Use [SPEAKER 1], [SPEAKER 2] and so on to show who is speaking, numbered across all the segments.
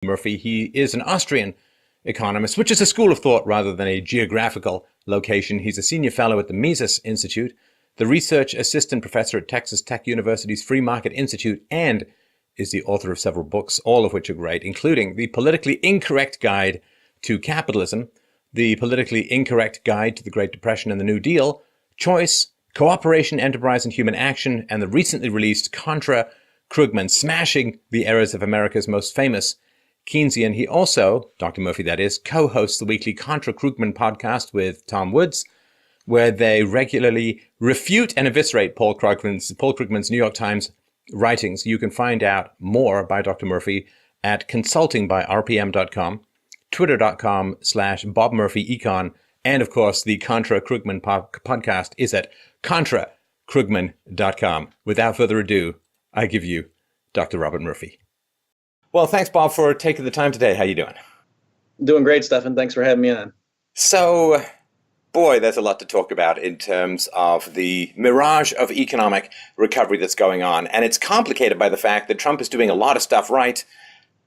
[SPEAKER 1] Murphy. He is an Austrian economist, which is a school of thought rather than a geographical location. He's a senior fellow at the Mises Institute, the research assistant professor at Texas Tech University's Free Market Institute, and is the author of several books, all of which are great, including The Politically Incorrect Guide to Capitalism, The Politically Incorrect Guide to the Great Depression and the New Deal, Choice, Cooperation, Enterprise, and Human Action, and the recently released Contra Krugman, Smashing the Errors of America's Most Famous Keynesian. He also, Dr. Murphy that is, co-hosts the weekly Contra Krugman podcast with Tom Woods, where they regularly refute and eviscerate Paul Krugman's New York Times writings. You can find out more by Dr. Murphy at consultingbyrpm.com, twitter.com/BobMurphyEcon, and of course, the Contra Krugman podcast is at contrakrugman.com. Without further ado, I give you Dr. Robert Murphy. Well, thanks, Bob, for taking the time today. How you doing?
[SPEAKER 2] Doing great, Stefan. Thanks for having me on.
[SPEAKER 1] So, boy, there's a lot to talk about in terms of the mirage of economic recovery that's going on. And it's complicated by the fact that Trump is doing a lot of stuff right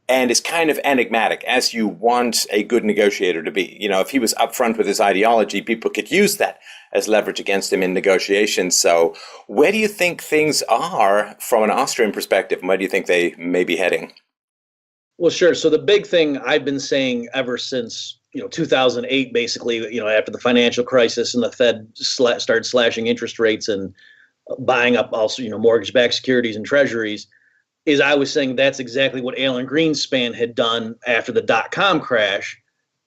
[SPEAKER 1] and is kind of enigmatic, as you want a good negotiator to be. You know, if he was upfront with his ideology, people could use that as leverage against him in negotiations. So where do you think things are from an Austrian perspective? And where do you think they may be heading?
[SPEAKER 2] Well, sure. So the big thing I've been saying ever since, 2008, basically, after the financial crisis and the Fed started slashing interest rates and buying up also, mortgage-backed securities and treasuries, is I was saying that's exactly what Alan Greenspan had done after the dot-com crash.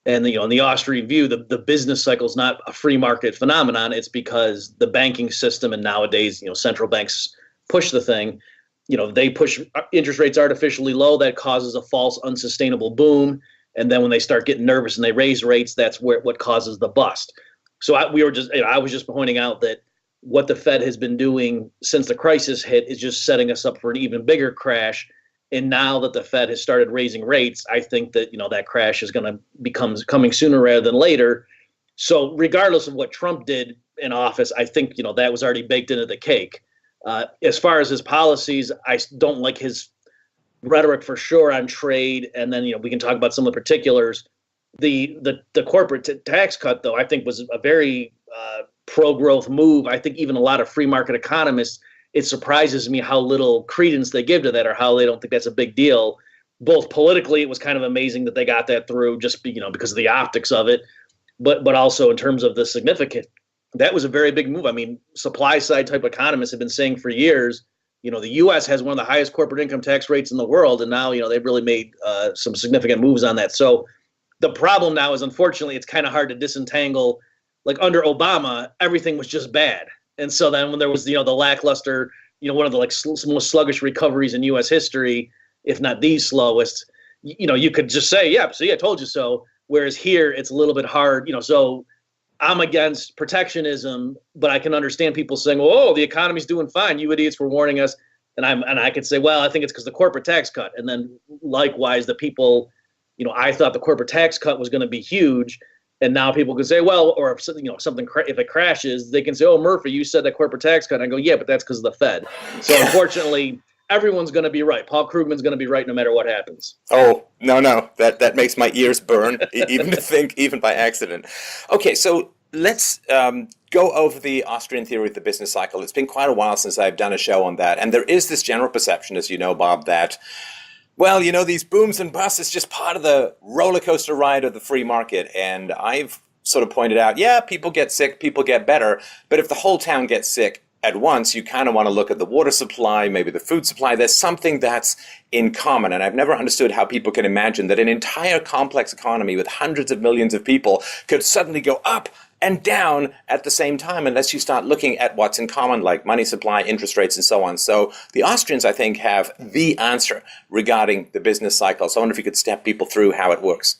[SPEAKER 2] And, in the Austrian view, the business cycle is not a free market phenomenon. It's because the banking system and nowadays, central banks push the thing. They push interest rates artificially low. That causes a false, unsustainable boom. And then when they start getting nervous and they raise rates, that's what causes the bust. So I was just pointing out that what the Fed has been doing since the crisis hit is just setting us up for an even bigger crash. And now that the Fed has started raising rates, I think that, that crash is going to coming sooner rather than later. So regardless of what Trump did in office, I think, that was already baked into the cake. As far as his policies, I don't like his rhetoric for sure on trade. And then, we can talk about some of the particulars. The corporate tax cut, though, I think was a very pro-growth move. I think even a lot of free market economists, it surprises me how little credence they give to that or how they don't think that's a big deal. Both politically, it was kind of amazing that they got that through just because of the optics of it, but also in terms of the significance. That was a very big move. I mean, supply side type economists have been saying for years, the U.S. has one of the highest corporate income tax rates in the world, and now they've really made some significant moves on that. So the problem now is, unfortunately, it's kind of hard to disentangle. Like under Obama, everything was just bad. And so then when there was, the lackluster, one of the most sluggish recoveries in U.S. history, if not the slowest, you could just say, yeah, see, I told you so. Whereas here, it's a little bit hard, so I'm against protectionism, but I can understand people saying, oh, the economy's doing fine. You idiots were warning us. And I could say, well, I think it's because the corporate tax cut. And then likewise, the people, I thought the corporate tax cut was going to be huge. And now people can say, well, or if if it crashes, they can say, oh, Murphy, you said that corporate tax cut. And I go, yeah, but that's because of the Fed. So unfortunately, everyone's going to be right. Paul Krugman's going to be right no matter what happens.
[SPEAKER 1] Oh, no. That makes my ears burn, even to think, even by accident. Okay, so let's go over the Austrian theory of the business cycle. It's been quite a while since I've done a show on that. And there is this general perception, as you know, Bob, that well, these booms and busts is just part of the roller coaster ride of the free market. And I've sort of pointed out, yeah, people get sick, people get better. But if the whole town gets sick at once, you kind of want to look at the water supply, maybe the food supply. There's something that's in common. And I've never understood how people can imagine that an entire complex economy with hundreds of millions of people could suddenly go up and down at the same time unless you start looking at what's in common, like money supply, interest rates, and so on. So the Austrians, I think, have the answer regarding the business cycle. So I wonder if you could step people through how it works.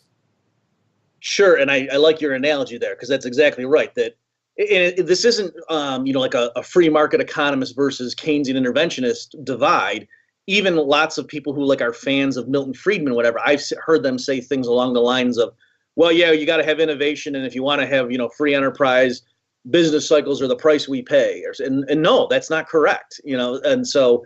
[SPEAKER 2] Sure, and I like your analogy there, because that's exactly right. That this isn't, like a free market economist versus Keynesian interventionist divide. Even lots of people who are fans of Milton Friedman, whatever, I've heard them say things along the lines of, well, yeah, you got to have innovation, and if you want to have, free enterprise, business cycles are the price we pay. And no, that's not correct. And so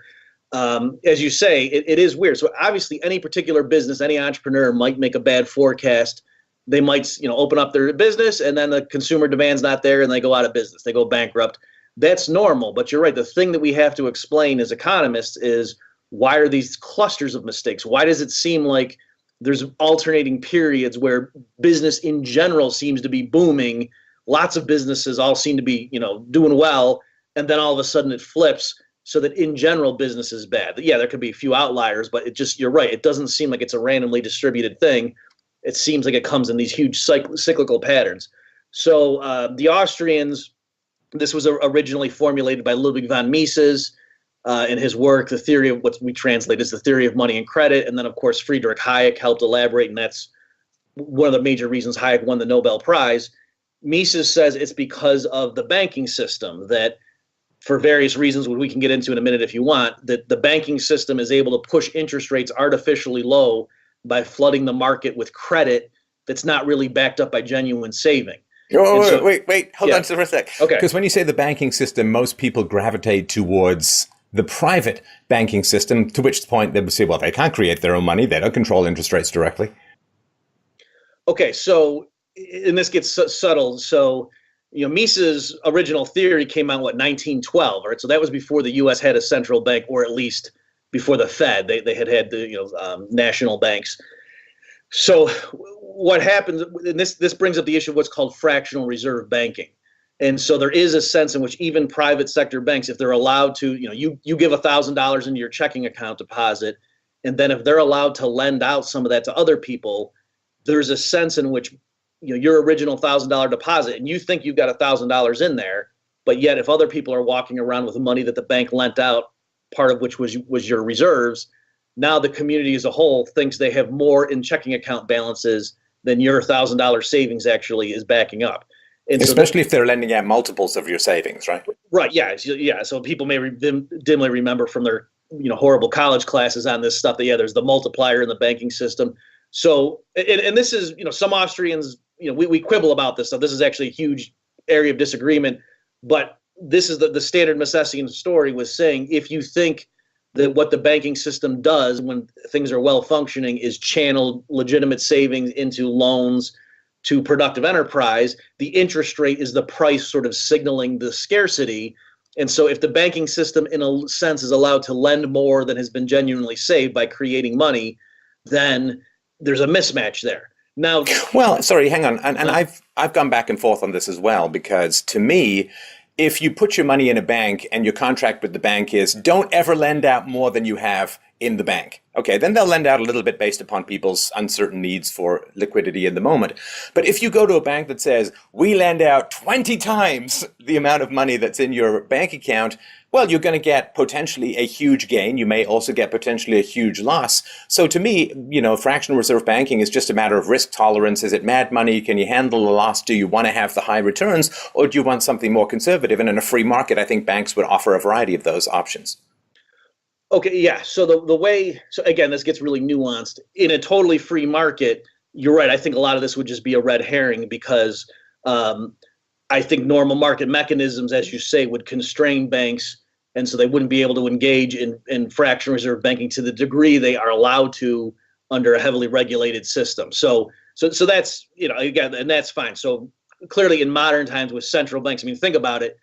[SPEAKER 2] as you say, it is weird. So obviously, any particular business, any entrepreneur might make a bad forecast. They might, open up their business, and then the consumer demand's not there, and they go out of business. They go bankrupt. That's normal. But you're right. The thing that we have to explain as economists is, why are these clusters of mistakes? Why does it seem like there's alternating periods where business in general seems to be booming? Lots of businesses all seem to be, doing well, and then all of a sudden it flips, so that in general business is bad. Yeah, there could be a few outliers, but you're right. It doesn't seem like it's a randomly distributed thing. It seems like it comes in these huge cyclical patterns. So the Austrians, this was originally formulated by Ludwig von Mises in his work, The Theory of, what we translate as The Theory of Money and Credit. And then, of course, Friedrich Hayek helped elaborate, and that's one of the major reasons Hayek won the Nobel Prize. Mises says it's because of the banking system that, for various reasons, which we can get into in a minute if you want, that the banking system is able to push interest rates artificially low by flooding the market with credit that's not really backed up by genuine saving.
[SPEAKER 1] Wait, hold on for a sec.
[SPEAKER 2] Okay.
[SPEAKER 1] Because when you say the banking system, most people gravitate towards the private banking system, to which point they would say, well, they can't create their own money. They don't control interest rates directly.
[SPEAKER 2] Okay, so, and this gets subtle. So, Mises' original theory came out, 1912, right? So that was before the U.S. had a central bank, or at least before the Fed. They had the, national banks. So what happens, and this brings up the issue of what's called fractional reserve banking. And so there is a sense in which even private sector banks, if they're allowed to, you give $1,000 into your checking account deposit, and then if they're allowed to lend out some of that to other people, there's a sense in which, your original $1,000 deposit, and you think you've got $1,000 in there, but yet if other people are walking around with money that the bank lent out, part of which was your reserves, now the community as a whole thinks they have more in checking account balances than your $1,000 savings actually is backing up. And
[SPEAKER 1] especially if they're lending out multiples of your savings, right?
[SPEAKER 2] Right. Yeah. So people may dimly remember from their horrible college classes on this stuff that there's the multiplier in the banking system. So and this is some Austrians we quibble about this stuff. This is actually a huge area of disagreement, but this is the standard Misesian story was saying, if you think that what the banking system does when things are well functioning is channel legitimate savings into loans to productive enterprise, the interest rate is the price sort of signaling the scarcity. And so if the banking system in a sense is allowed to lend more than has been genuinely saved by creating money, then there's a mismatch there. Now,
[SPEAKER 1] well, sorry, hang on. And I've gone back and forth on this as well, because to me, if you put your money in a bank and your contract with the bank is don't ever lend out more than you have in the bank. Okay, then they'll lend out a little bit based upon people's uncertain needs for liquidity in the moment. But if you go to a bank that says, we lend out 20 times the amount of money that's in your bank account, well, you're going to get potentially a huge gain. You may also get potentially a huge loss. So to me, fractional reserve banking is just a matter of risk tolerance. Is it mad money? Can you handle the loss? Do you want to have the high returns? Or do you want something more conservative? And in a free market, I think banks would offer a variety of those options.
[SPEAKER 2] Okay, yeah. So the way, so again, this gets really nuanced. In a totally free market, you're right. I think a lot of this would just be a red herring because I think normal market mechanisms, as you say, would constrain banks, and so they wouldn't be able to engage in fractional reserve banking to the degree they are allowed to under a heavily regulated system. So that's again, and that's fine. So clearly, in modern times with central banks, I mean, think about it.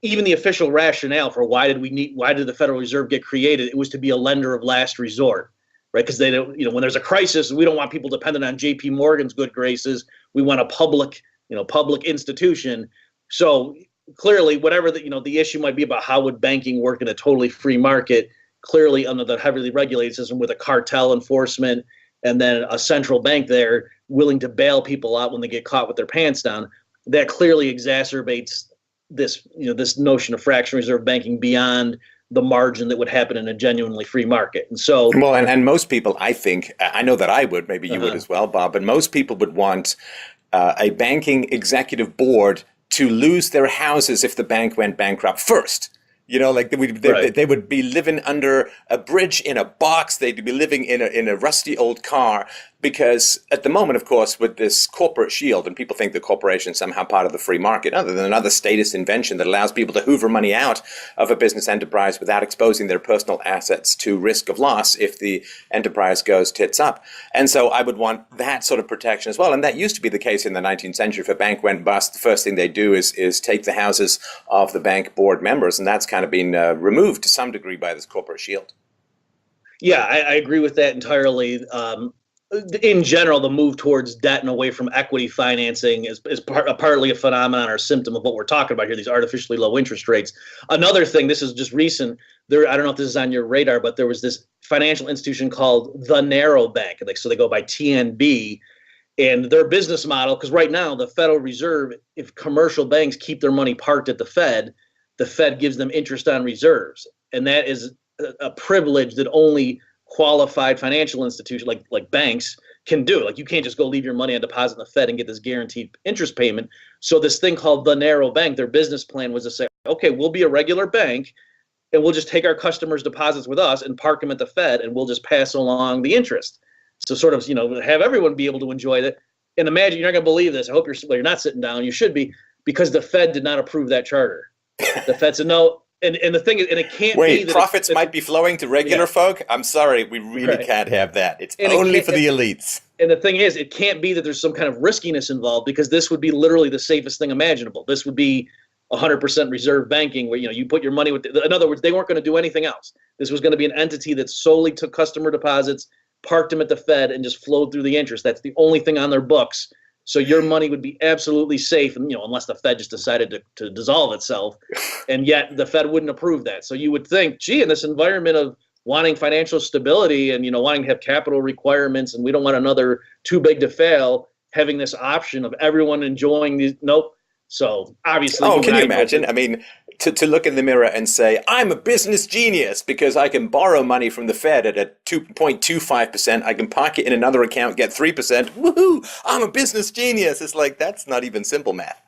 [SPEAKER 2] Even the official rationale for why did the Federal Reserve get created? It was to be a lender of last resort, right? Because they don't, when there's a crisis, we don't want people dependent on J.P. Morgan's good graces. We want a public institution. So clearly, whatever the issue might be about how would banking work in a totally free market, clearly under the heavily regulated system with a cartel enforcement and then a central bank there willing to bail people out when they get caught with their pants down, that clearly exacerbates this notion of fractional reserve banking beyond the margin that would happen in a genuinely free market. And so,
[SPEAKER 1] well, and most people, I think, I know that I would, maybe you would as well, Bob, but most people would want a banking executive board to lose their houses if the bank went bankrupt first. Like they would be living under a bridge in a box. They'd be living in a rusty old car. Because at the moment, of course, with this corporate shield, and people think the corporation is somehow part of the free market, other than another statist invention that allows people to hoover money out of a business enterprise without exposing their personal assets to risk of loss if the enterprise goes tits up. And so I would want that sort of protection as well. And that used to be the case in the 19th century. If a bank went bust, the first thing they do is take the houses of the bank board members. And that's kind of been removed to some degree by this corporate shield.
[SPEAKER 2] Yeah, I agree with that entirely. In general, the move towards debt and away from equity financing is partly a phenomenon or a symptom of what we're talking about here, these artificially low interest rates. Another thing, this is just recent, I don't know if this is on your radar, but there was this financial institution called the Narrow Bank. So they go by TNB, and their business model, because right now the Federal Reserve, if commercial banks keep their money parked at the Fed gives them interest on reserves. And that is a privilege that only qualified financial institutions like banks can do. Like, you can't just go leave your money on deposit in the Fed and get this guaranteed interest payment. So this thing called the Narrow Bank, their business plan was to say, okay, we'll be a regular bank and we'll just take our customers' deposits with us and park them at the Fed, and we'll just pass along the interest. So sort of, have everyone be able to enjoy it. And imagine, you're not going to believe this. I hope you're not sitting down. You should be, because the Fed did not approve that charter. The Fed said no. And the thing is, and it can't be that
[SPEAKER 1] profits might be flowing to regular folk. I'm sorry, we really can't have that. It's only for the elites.
[SPEAKER 2] And the thing is, it can't be that there's some kind of riskiness involved, because this would be literally the safest thing imaginable. This would be 100% reserve banking, where you put your money with. In other words, they weren't going to do anything else. This was going to be an entity that solely took customer deposits, parked them at the Fed, and just flowed through the interest. That's the only thing on their books. So your money would be absolutely safe, and unless the Fed just decided to dissolve itself, and yet the Fed wouldn't approve that. So you would think, gee, in this environment of wanting financial stability and wanting to have capital requirements, and we don't want another too big to fail, having this option of everyone enjoying these. Nope. So obviously,
[SPEAKER 1] can you imagine? I mean, to look in the mirror and say, I'm a business genius because I can borrow money from the Fed at a 2.25%. I can park it in another account, get 3%. Woohoo! I'm a business genius. It's like, that's not even simple math.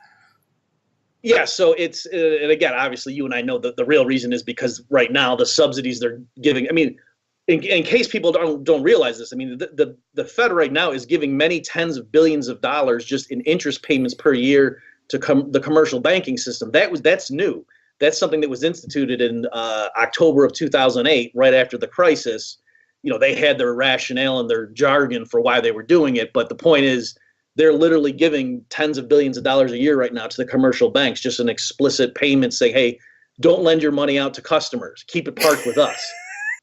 [SPEAKER 2] Yeah, so it's, and again, obviously, you and I know that the real reason is because right now the subsidies they're giving, I mean, in case people don't realize this, I mean, the Fed right now is giving many tens of billions of dollars just in interest payments per year to the commercial banking system. That's new. That's something that was instituted in October of 2008, right after the crisis. They had their rationale and their jargon for why they were doing it, but the point is, they're literally giving tens of billions of dollars a year right now to the commercial banks, just an explicit payment saying, hey, don't lend your money out to customers. Keep it parked with us.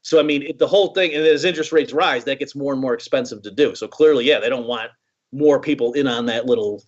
[SPEAKER 2] So, I mean, the whole thing, and as interest rates rise, that gets more and more expensive to do. So clearly, yeah, they don't want more people in on that little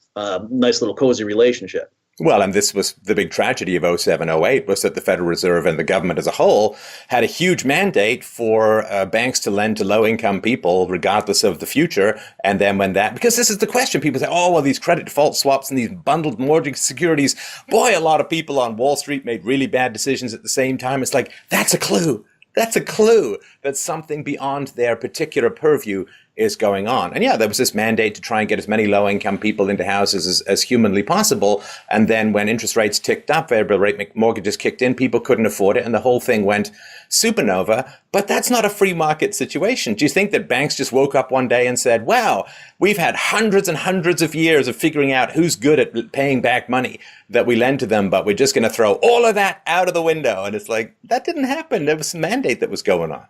[SPEAKER 2] nice little cozy relationship.
[SPEAKER 1] Well, and this was the big tragedy of 07, 08, was that the Federal Reserve and the government as a whole had a huge mandate for banks to lend to low-income people regardless of the future. And then because this is the question, people say, oh, well, these credit default swaps and these bundled mortgage securities, boy, a lot of people on Wall Street made really bad decisions at the same time. It's like, that's a clue. That's a clue that something beyond their particular purview is going on. And yeah, there was this mandate to try and get as many low-income people into houses as humanly possible. And then when interest rates ticked up, variable rate mortgages kicked in, people couldn't afford it, and the whole thing went supernova. But that's not a free market situation. Do you think that banks just woke up one day and said, wow, we've had hundreds and hundreds of years of figuring out who's good at paying back money that we lend to them, but we're just going to throw all of that out of the window? And it's like, that didn't happen. There was some mandate that was going on.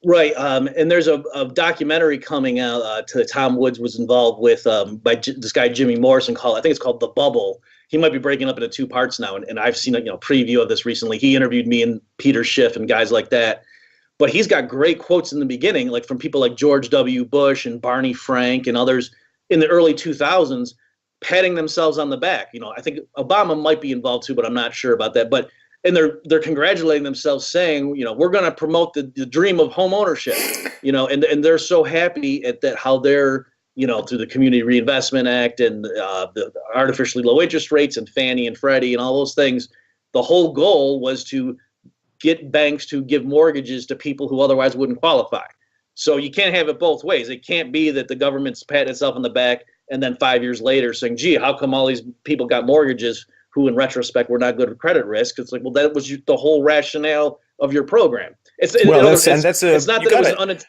[SPEAKER 2] Right, and there's a documentary coming out to Tom Woods was involved with by this guy Jimmy Morrison I think it's called The Bubble. He might be breaking up into two parts now, and I've seen a preview of this recently. He interviewed me and Peter Schiff and guys like that, but he's got great quotes in the beginning, like from people like George W. Bush and Barney Frank and others in the early 2000s, patting themselves on the back. I think Obama might be involved too, but I'm not sure about that. And they're congratulating themselves, saying, we're going to promote the dream of home ownership, and they're so happy at that, how they're, through the Community Reinvestment Act and the artificially low interest rates and Fannie and Freddie and all those things. The whole goal was to get banks to give mortgages to people who otherwise wouldn't qualify. So you can't have it both ways. It can't be that the government's patting itself on the back and then 5 years later saying, gee, how come all these people got mortgages who in retrospect were not good at credit risk? It's like, well, that was the whole rationale of your program. It's not that it was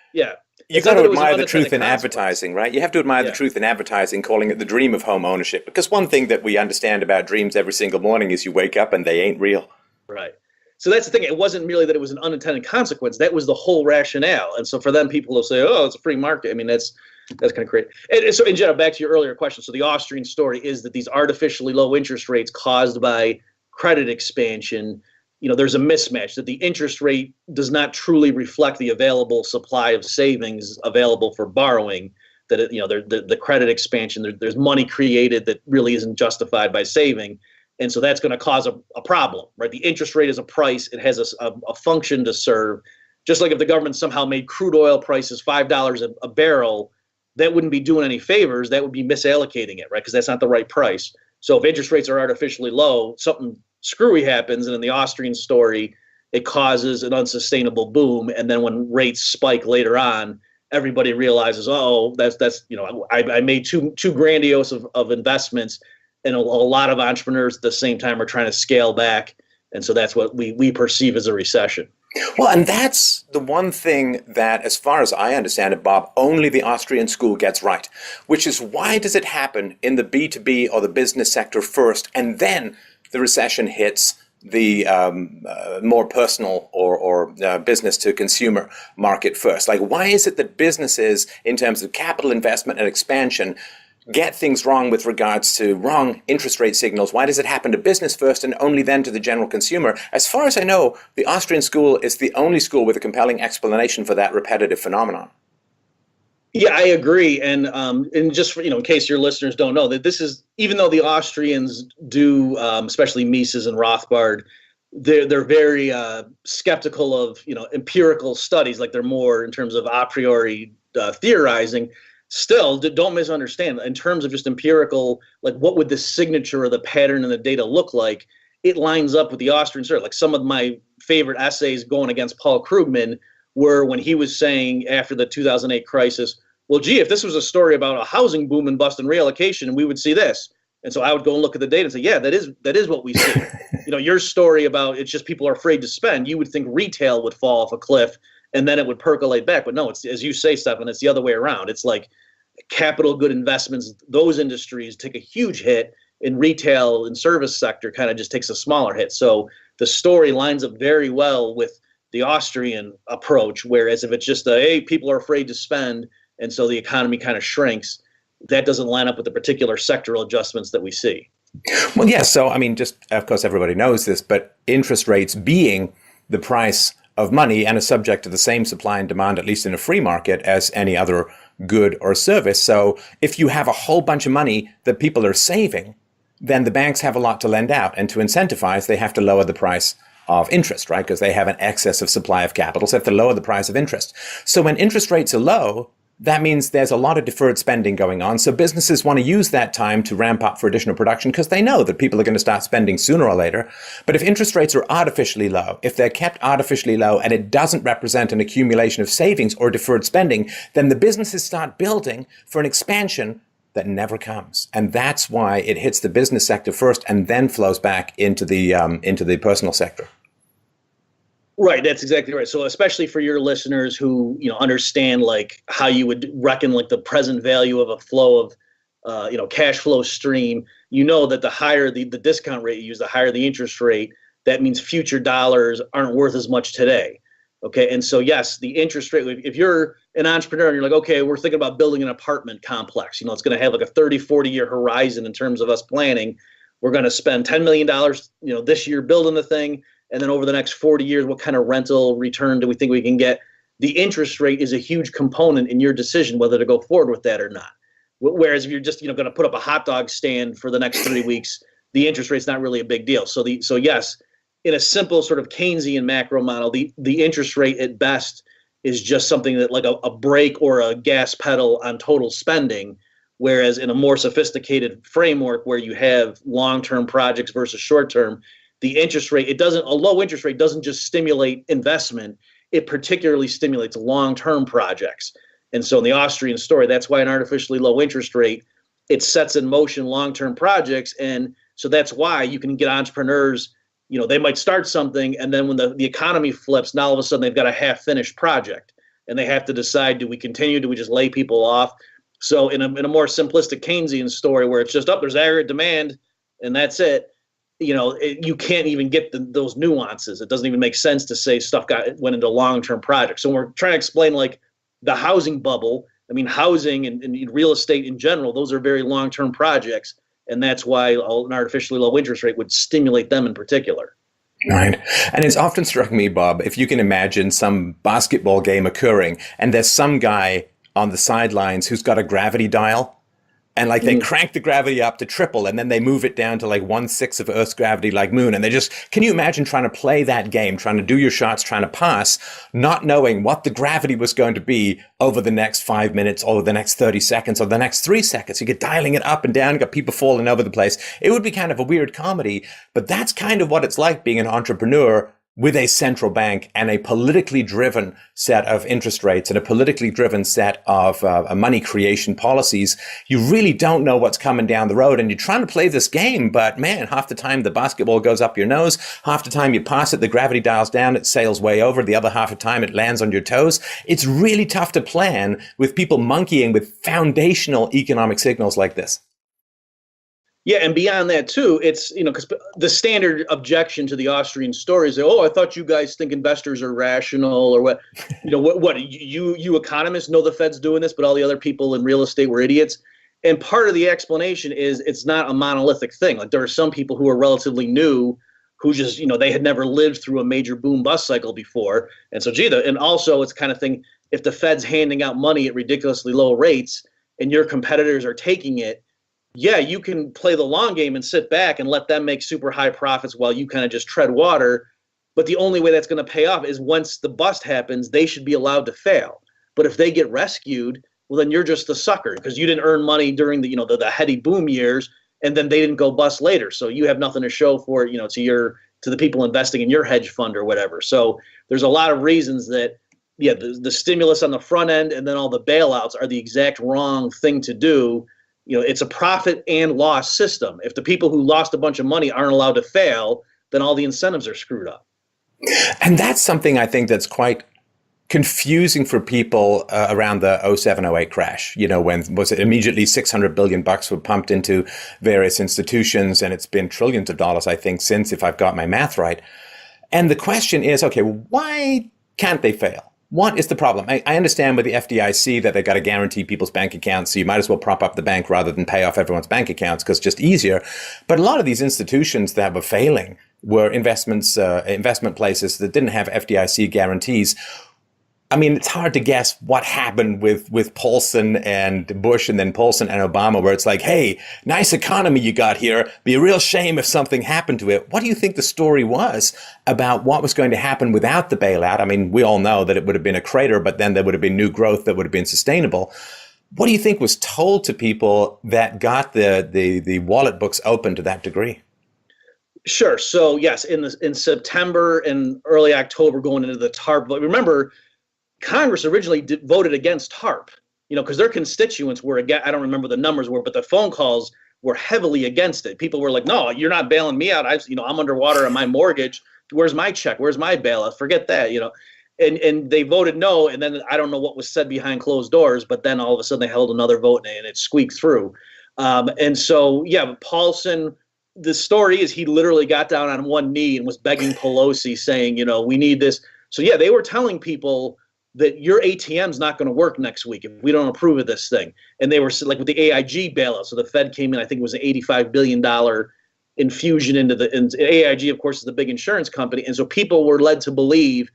[SPEAKER 1] You
[SPEAKER 2] It's
[SPEAKER 1] got
[SPEAKER 2] not
[SPEAKER 1] to
[SPEAKER 2] that it was an
[SPEAKER 1] admire the truth
[SPEAKER 2] unintended
[SPEAKER 1] in
[SPEAKER 2] consequence.
[SPEAKER 1] advertising, right? You have to admire the
[SPEAKER 2] Yeah,
[SPEAKER 1] truth in advertising, calling it the dream of home ownership. Because one thing that we understand about dreams every single morning is you wake up and they ain't real.
[SPEAKER 2] right. So that's the thing. It wasn't merely that it was an unintended consequence. That was the whole rationale. And so for them, people will say, "Oh, it's a free market." I mean, that's kind of crazy. And so, in general, back to your earlier question. So the Austrian story is that these artificially low interest rates caused by credit expansion, there's a mismatch, that the interest rate does not truly reflect the available supply of savings available for borrowing. That the credit expansion, there's money created that really isn't justified by saving. And so that's going to cause a problem, right? The interest rate is a price. It has a function to serve. Just like if the government somehow made crude oil prices $5 a barrel, that wouldn't be doing any favors. That would be misallocating it, right? Because that's not the right price. So if interest rates are artificially low, something screwy happens. And in the Austrian story, it causes an unsustainable boom. And then when rates spike later on, everybody realizes, oh, I made too grandiose of investments. And a lot of entrepreneurs at the same time are trying to scale back. And so that's what we perceive as a recession.
[SPEAKER 1] Well, and that's the one thing that, as far as I understand it, Bob, only the Austrian school gets right, which is, why does it happen in the B2B or the business sector first, and then the recession hits the more personal or business to consumer market first? Like, why is it that businesses, in terms of capital investment and expansion, get things wrong with regards to wrong interest rate signals? Why does it happen to business first and only then to the general consumer? As far as I know, the Austrian school is the only school with a compelling explanation for that repetitive phenomenon.
[SPEAKER 2] Yeah, I agree. And just for, in case your listeners don't know, that this is, even though the Austrians do, especially Mises and Rothbard, they're very skeptical of empirical studies. Like, they're more in terms of a priori theorizing. Still, don't misunderstand. In terms of just empirical, like, what would the signature or the pattern in the data look like? It lines up with the Austrian story. Like, some of my favorite essays going against Paul Krugman were when he was saying after the 2008 crisis, well, gee, if this was a story about a housing boom and bust and reallocation, we would see this. And so I would go and look at the data and say, yeah, that is what we see. Your story about it's just people are afraid to spend, you would think retail would fall off a cliff and then it would percolate back. But no, it's, as you say, Stefan, it's the other way around. It's like capital good investments, those industries take a huge hit, in retail and service sector kind of just takes a smaller hit. So the story lines up very well with the Austrian approach, whereas if it's just hey, people are afraid to spend, and so the economy kind of shrinks, that doesn't line up with the particular sectoral adjustments that we see.
[SPEAKER 1] Well, yes. So, I mean, just, of course, everybody knows this, but interest rates being the price of money and are subject to the same supply and demand, at least in a free market, as any other good or service. So if you have a whole bunch of money that people are saving, then the banks have a lot to lend out. And to incentivize, they have to lower the price of interest, right? Because they have an excess of supply of capital. So they have to lower the price of interest. So when interest rates are low, that means there's a lot of deferred spending going on. So businesses want to use that time to ramp up for additional production because they know that people are going to start spending sooner or later. But if interest rates are artificially low, if they're kept artificially low and it doesn't represent an accumulation of savings or deferred spending, then the businesses start building for an expansion that never comes. And that's why it hits the business sector first and then flows back into the personal sector.
[SPEAKER 2] Right, that's exactly right. So especially for your listeners who understand like how you would reckon like the present value of a flow of cash flow stream, that the higher the discount rate you use, the higher the interest rate, that means future dollars aren't worth as much today. Okay, and so yes, the interest rate, if you're an entrepreneur and you're like, okay, we're thinking about building an apartment complex, it's going to have like a 30-40 year horizon in terms of us planning. We're going to spend $10 million, this year building the thing. And then over the next 40 years, what kind of rental return do we think we can get? The interest rate is a huge component in your decision whether to go forward with that or not. Whereas if you're just going to put up a hot dog stand for the next 3 weeks, the interest rate's not really a big deal. So yes, in a simple sort of Keynesian macro model, the interest rate at best is just something that like a brake or a gas pedal on total spending. Whereas in a more sophisticated framework where you have long-term projects versus short-term, the interest rate, a low interest rate doesn't just stimulate investment, it particularly stimulates long-term projects. And so in the Austrian story, that's why an artificially low interest rate, it sets in motion long-term projects. And so that's why you can get entrepreneurs, they might start something and then when the economy flips, now all of a sudden they've got a half-finished project. and they have to decide, do we continue? Do we just lay people off? So in a more simplistic Keynesian story where it's just there's aggregate demand and that's it, you can't even get those nuances. It doesn't even make sense to say stuff went into long-term projects. So when we're trying to explain like the housing bubble, I mean, housing and real estate in general, those are very long-term projects. And that's why an artificially low interest rate would stimulate them in particular.
[SPEAKER 1] Right. And it's often struck me, Bob, if you can imagine some basketball game occurring and there's some guy on the sidelines who's got a gravity dial, and like they crank the gravity up to triple and then they move it down to like 1/6 of Earth's gravity like moon. And can you imagine trying to play that game, trying to do your shots, trying to pass, not knowing what the gravity was going to be over the next 5 minutes or the next 30 seconds or the next 3 seconds. You get dialing it up and down, you got people falling over the place. It would be kind of a weird comedy, but that's kind of what it's like being an entrepreneur with a central bank and a politically driven set of interest rates and a politically driven set of money creation policies. You really don't know what's coming down the road, and you're trying to play this game, but man, half the time the basketball goes up your nose, half the time you pass it, the gravity dials down, it sails way over, the other half of the time it lands on your toes. It's really tough to plan with people monkeying with foundational economic signals like this.
[SPEAKER 2] Yeah, and beyond that too, it's, because the standard objection to the Austrian story is, I thought you guys think investors are rational, or what? What you economists know the Fed's doing this, but all the other people in real estate were idiots. And part of the explanation is it's not a monolithic thing. Like there are some people who are relatively new, who just they had never lived through a major boom bust cycle before, and so and also it's kind of thing. If the Fed's handing out money at ridiculously low rates and your competitors are taking it, yeah, you can play the long game and sit back and let them make super high profits while you kind of just tread water. But the only way that's going to pay off is once the bust happens, they should be allowed to fail. But if they get rescued, well, then you're just the sucker because you didn't earn money during the heady boom years, and then they didn't go bust later. So you have nothing to show for it, to the people investing in your hedge fund or whatever. So there's a lot of reasons that, the stimulus on the front end and then all the bailouts are the exact wrong thing to do. It's a profit and loss system. If the people who lost a bunch of money aren't allowed to fail, then all the incentives are screwed up.
[SPEAKER 1] And that's something I think that's quite confusing for people around the 07-08 crash, when was it immediately $600 billion were pumped into various institutions, and it's been trillions of dollars, I think, since, if I've got my math right. And the question is, okay, why can't they fail? What is the problem? I understand with the FDIC that they've got to guarantee people's bank accounts, so you might as well prop up the bank rather than pay off everyone's bank accounts because it's just easier. But a lot of these institutions that were failing were investment places that didn't have FDIC guarantees. I mean, it's hard to guess what happened with Paulson and Bush and then Paulson and Obama, where it's like, hey, nice economy you got here. Be a real shame if something happened to it. What do you think the story was about what was going to happen without the bailout? I mean, we all know that it would have been a crater, but then there would have been new growth that would have been sustainable. What do you think was told to people that got the wallet books open to that degree?
[SPEAKER 2] Sure. So yes, in September and early October going into the TARP, but remember, Congress originally voted against TARP, because their constituents were against. I don't remember the numbers were, but the phone calls were heavily against it. People were like, "No, you're not bailing me out. I'm underwater on my mortgage. Where's my check? Where's my bailout? Forget that." And they voted no. And then I don't know what was said behind closed doors, but then all of a sudden they held another vote and it squeaked through. And so Paulson. The story is he literally got down on one knee and was begging Pelosi, saying, we need this. So they were telling people that your ATM's not going to work next week if we don't approve of this thing. And they were like with the AIG bailout. So the Fed came in, I think it was an $85 billion infusion into AIG, of course, is the big insurance company. And so people were led to believe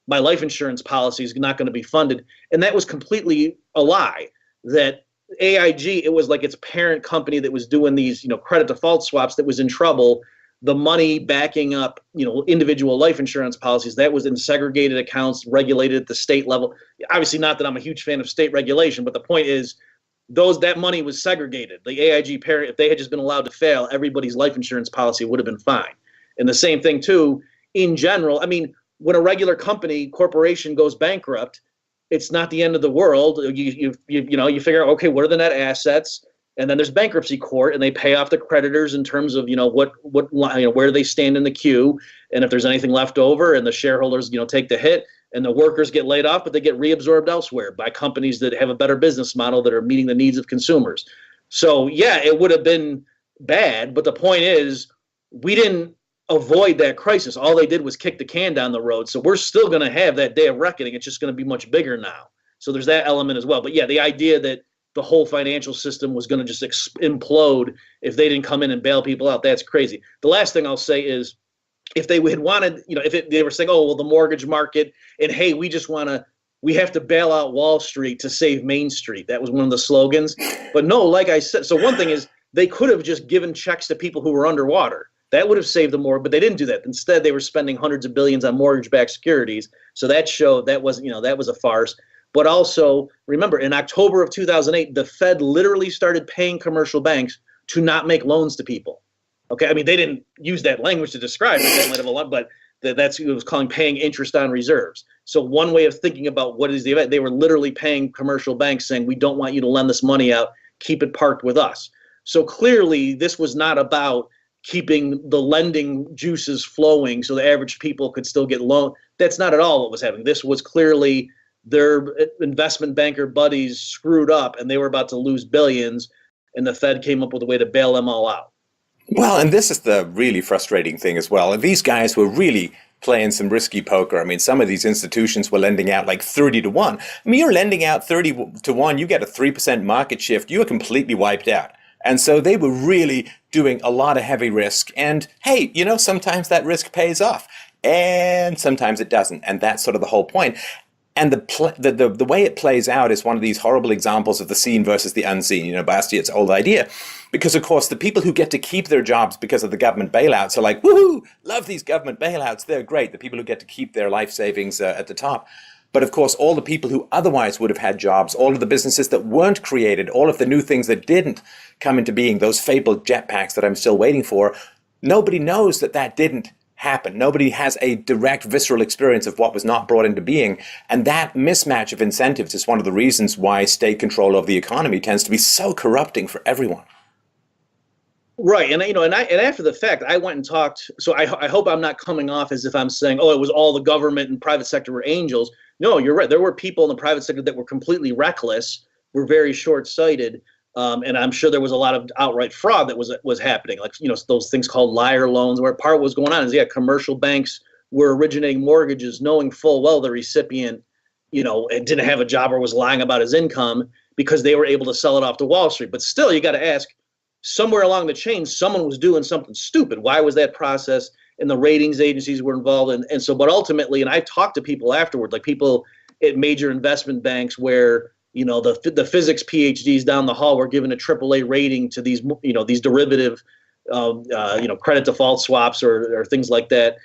[SPEAKER 2] my life insurance policy is not going to be funded. And that was completely a lie. That AIG, it was like its parent company that was doing these, credit default swaps that was in trouble. The money backing up, individual life insurance policies, that was in segregated accounts, regulated at the state level. Obviously, not that I'm a huge fan of state regulation, but the point is, that money was segregated. The AIG parent, if they had just been allowed to fail, everybody's life insurance policy would have been fine. And the same thing too, in general. I mean, when a regular corporation goes bankrupt, it's not the end of the world. You figure out, okay, what are the net assets? And then there's bankruptcy court, and they pay off the creditors in terms of where they stand in the queue, and if there's anything left over, and the shareholders take the hit, and the workers get laid off, but they get reabsorbed elsewhere by companies that have a better business model that are meeting the needs of consumers. So yeah, it would have been bad, but the point is we didn't avoid that crisis. All they did was kick the can down the road. So we're still going to have that day of reckoning. It's just going to be much bigger now. So there's that element as well. But yeah, the idea that the whole financial system was going to just implode if they didn't come in and bail people out, that's crazy. The last thing I'll say is, if they had wanted, they were saying, oh, well, the mortgage market, and hey, we have to bail out Wall Street to save Main Street. That was one of the slogans. But no, like I said, so one thing is they could have just given checks to people who were underwater. That would have saved them more, but they didn't do that. Instead, they were spending hundreds of billions on mortgage-backed securities. So that showed that was a farce. But also, remember, in October of 2008, the Fed literally started paying commercial banks to not make loans to people. Okay, I mean, they didn't use that language to describe it. That might have a lot, but that's what it was calling paying interest on reserves. So one way of thinking about what is the event, they were literally paying commercial banks saying, we don't want you to lend this money out, keep it parked with us. So clearly, this was not about keeping the lending juices flowing so the average people could still get loan. That's not at all what was happening. This was clearly their investment banker buddies screwed up and they were about to lose billions, and the Fed came up with a way to bail them all out.
[SPEAKER 1] Well, and this is the really frustrating thing as well. These guys were really playing some risky poker. I mean, some of these institutions were lending out like 30 to 1. I mean, you're lending out 30 to 1, you get a 3% market shift, you are completely wiped out. And so they were really doing a lot of heavy risk. And hey, sometimes that risk pays off and sometimes it doesn't. And that's sort of the whole point. And the way it plays out is one of these horrible examples of the seen versus the unseen, Bastiat's old idea. Because, of course, the people who get to keep their jobs because of the government bailouts are like, woohoo, love these government bailouts, they're great. The people who get to keep their life savings at the top. But, of course, all the people who otherwise would have had jobs, all of the businesses that weren't created, all of the new things that didn't come into being, those fabled jetpacks that I'm still waiting for, nobody knows that didn't happen. Nobody has a direct visceral experience of what was not brought into being. And that mismatch of incentives is one of the reasons why state control of the economy tends to be so corrupting for everyone.
[SPEAKER 2] Right. And, and after the fact, I went and talked. So I hope I'm not coming off as if I'm saying, oh, it was all the government and private sector were angels. No, you're right. There were people in the private sector that were completely reckless, were very short-sighted. And I'm sure there was a lot of outright fraud that was happening, like, those things called liar loans, where part of what's going on is, commercial banks were originating mortgages knowing full well the recipient, didn't have a job or was lying about his income because they were able to sell it off to Wall Street. But still, you got to ask, somewhere along the chain, someone was doing something stupid. Why was that process? And the ratings agencies were involved. And so, but ultimately, and I talked to people afterward, like people at major investment banks where, the physics PhDs down the hall were given a AAA rating to these, these derivative, credit default swaps or things like that.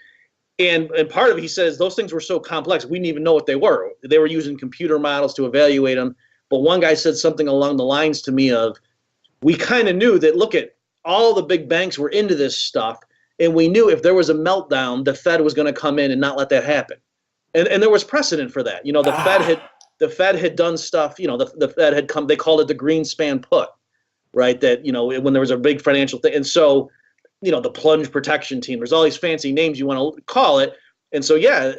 [SPEAKER 2] And part of it, he says, those things were so complex, we didn't even know what they were. They were using computer models to evaluate them. But one guy said something along the lines to me of, we kind of knew that, look at all the big banks were into this stuff. And we knew if there was a meltdown, the Fed was going to come in and not let that happen. And there was precedent for that. The Fed had done stuff, the Fed had come, they called it the Greenspan put, right? That, when there was a big financial thing. And so, the plunge protection team, there's all these fancy names you want to call it. And so, yeah,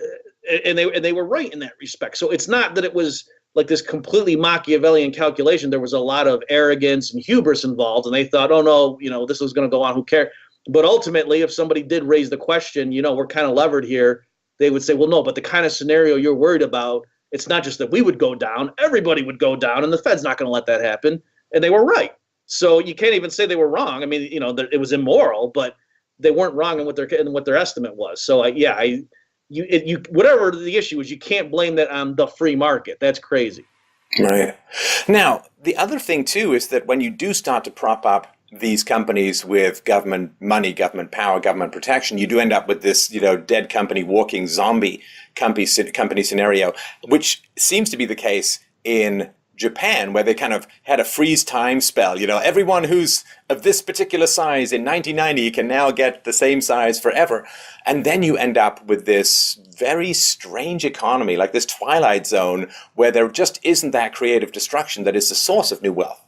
[SPEAKER 2] and they were right in that respect. So it's not that it was like this completely Machiavellian calculation. There was a lot of arrogance and hubris involved. And they thought, oh, no, this was going to go on. Who cares? But ultimately, if somebody did raise the question, we're kind of levered here, they would say, well, no, but the kind of scenario you're worried about, it's not just that we would go down, everybody would go down, and the Fed's not going to let that happen. And they were right. So you can't even say they were wrong. I mean, it was immoral, but they weren't wrong in what their estimate was. So whatever the issue is, you can't blame that on the free market. That's crazy.
[SPEAKER 1] Right. Now, the other thing too is that when you do start to prop up these companies with government money, government power, government protection, you do end up with this, dead company, walking zombie company scenario, which seems to be the case in Japan, where they kind of had a freeze time spell. Everyone who's of this particular size in 1990 can now get the same size forever. And then you end up with this very strange economy, like this twilight zone, where there just isn't that creative destruction that is the source of new wealth.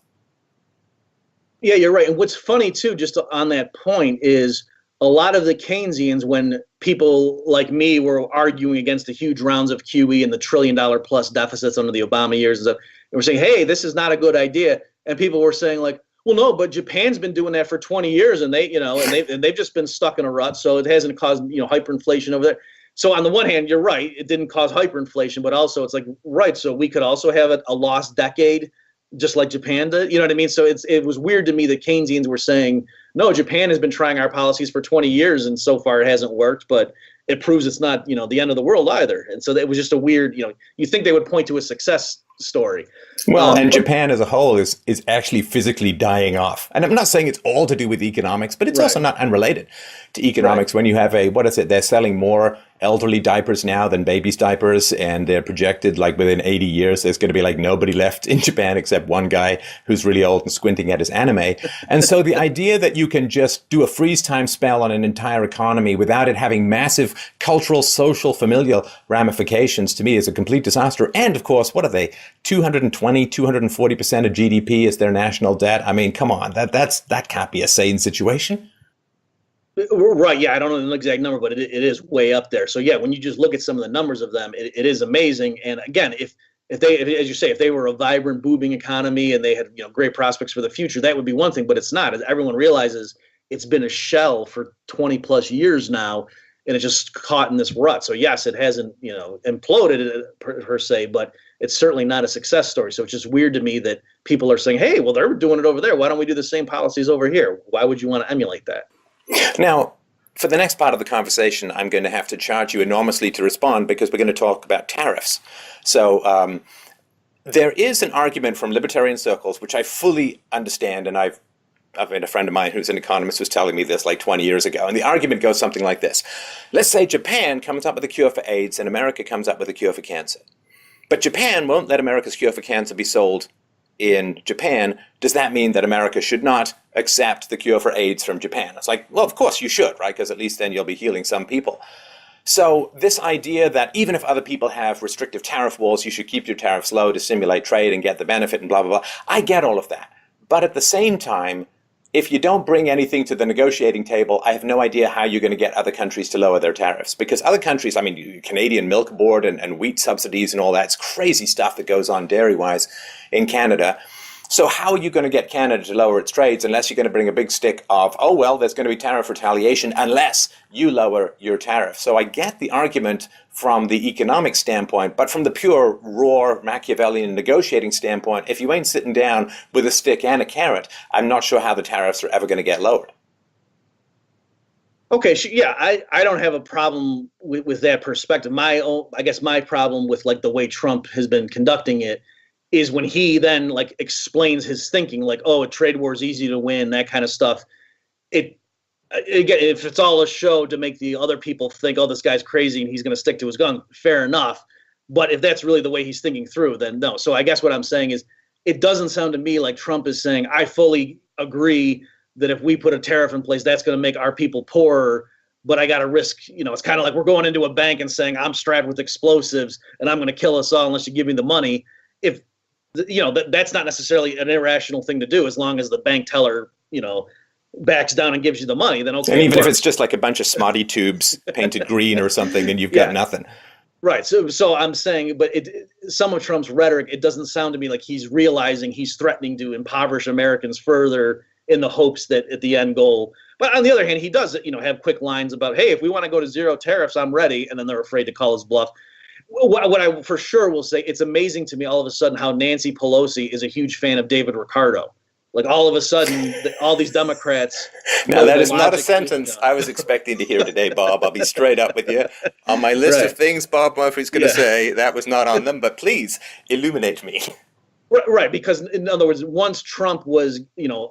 [SPEAKER 2] Yeah, you're right. And what's funny, too, just on that point is a lot of the Keynesians, when people like me were arguing against the huge rounds of QE and the $1 trillion plus deficits under the Obama years and stuff, and we're saying, hey, this is not a good idea. And people were saying like, well, no, but Japan's been doing that for 20 years and they've just been stuck in a rut. So it hasn't caused, hyperinflation over there. So on the one hand, you're right, it didn't cause hyperinflation, but also it's like, right, so we could also have a lost decade just like Japan did. You know what I mean? So it was weird to me that Keynesians were saying, no, Japan has been trying our policies for 20 years and so far it hasn't worked, but it proves it's not, the end of the world either. And so it was just a weird, you think they would point to a success story.
[SPEAKER 1] Well, and Japan as a whole is actually physically dying off. And I'm not saying it's all to do with economics, but it's also not unrelated to economics. When you have they're selling more elderly diapers now than babies' diapers, and they're projected like within 80 years, there's going to be like nobody left in Japan except one guy who's really old and squinting at his anime. And so the idea that you can just do a freeze time spell on an entire economy without it having massive cultural, social, familial ramifications to me is a complete disaster. And of course, what are they? 220, 240% of GDP is their national debt. I mean, come on, that can't be a sane situation.
[SPEAKER 2] Right. Yeah, I don't know the exact number, but it is way up there. So yeah, when you just look at some of the numbers of them, it is amazing. And again, if they, as you say, if they were a vibrant, booming economy and they had great prospects for the future, that would be one thing. But it's not. As everyone realizes, it's been a shell for 20 plus years now, and it's just caught in this rut. So yes, it hasn't imploded per se, but it's certainly not a success story. So it's just weird to me that people are saying, hey, well, they're doing it over there. Why don't we do the same policies over here? Why would you want to emulate that?
[SPEAKER 1] Now, for the next part of the conversation, I'm going to have to charge you enormously to respond because we're going to talk about tariffs. So there is an argument from libertarian circles, which I fully understand, and I've had a friend of mine who's an economist was telling me this like 20 years ago, and the argument goes something like this. Let's say Japan comes up with a cure for AIDS and America comes up with a cure for cancer. But Japan won't let America's cure for cancer be sold in Japan. Does that mean that America should not accept the cure for AIDS from Japan? It's like, well, of course you should, right? Because at least then you'll be healing some people. So this idea that even if other people have restrictive tariff walls, you should keep your tariffs low to stimulate trade and get the benefit and blah, blah, blah. I get all of that. But at the same time, if you don't bring anything to the negotiating table, I have no idea how you're going to get other countries to lower their tariffs. Because other countries, I mean, Canadian Milk Board and wheat subsidies and all that, it's crazy stuff that goes on dairy-wise in Canada. So how are you going to get Canada to lower its trades unless you're going to bring a big stick of, oh, well, there's going to be tariff retaliation unless you lower your tariff. So I get the argument from the economic standpoint, but from the pure, raw, Machiavellian negotiating standpoint, if you ain't sitting down with a stick and a carrot, I'm not sure how the tariffs are ever going to get lowered.
[SPEAKER 2] Okay, yeah, I don't have a problem with that perspective. I guess my problem with like the way Trump has been conducting it is when he then like explains his thinking, like, oh, a trade war is easy to win, that kind of stuff. Again, if it's all a show to make the other people think, oh, this guy's crazy and he's going to stick to his gun, fair enough. But if that's really the way he's thinking through, then no. So I guess what I'm saying is it doesn't sound to me like Trump is saying, I fully agree that if we put a tariff in place, that's going to make our people poorer. But I got to risk, it's kind of like we're going into a bank and saying, I'm strapped with explosives and I'm going to kill us all unless you give me the money. If that's not necessarily an irrational thing to do as long as the bank teller, backs down and gives you the money, then okay.
[SPEAKER 1] And even if it's just like a bunch of smutty tubes painted green or something and you've got nothing.
[SPEAKER 2] Right. So I'm saying, but some of Trump's rhetoric, it doesn't sound to me like he's realizing he's threatening to impoverish Americans further in the hopes that at the end goal. But on the other hand, he does, have quick lines about, hey, if we want to go to zero tariffs, I'm ready. And then they're afraid to call his bluff. What I for sure will say, it's amazing to me all of a sudden how Nancy Pelosi is a huge fan of David Ricardo. Like all of a sudden, all these Democrats.
[SPEAKER 1] Now, that is not a sentence I was expecting to hear today, Bob. I'll be straight up with you. On my list of things Bob Murphy's going to say, that was not on them, but please illuminate me.
[SPEAKER 2] Right, because in other words, once Trump was,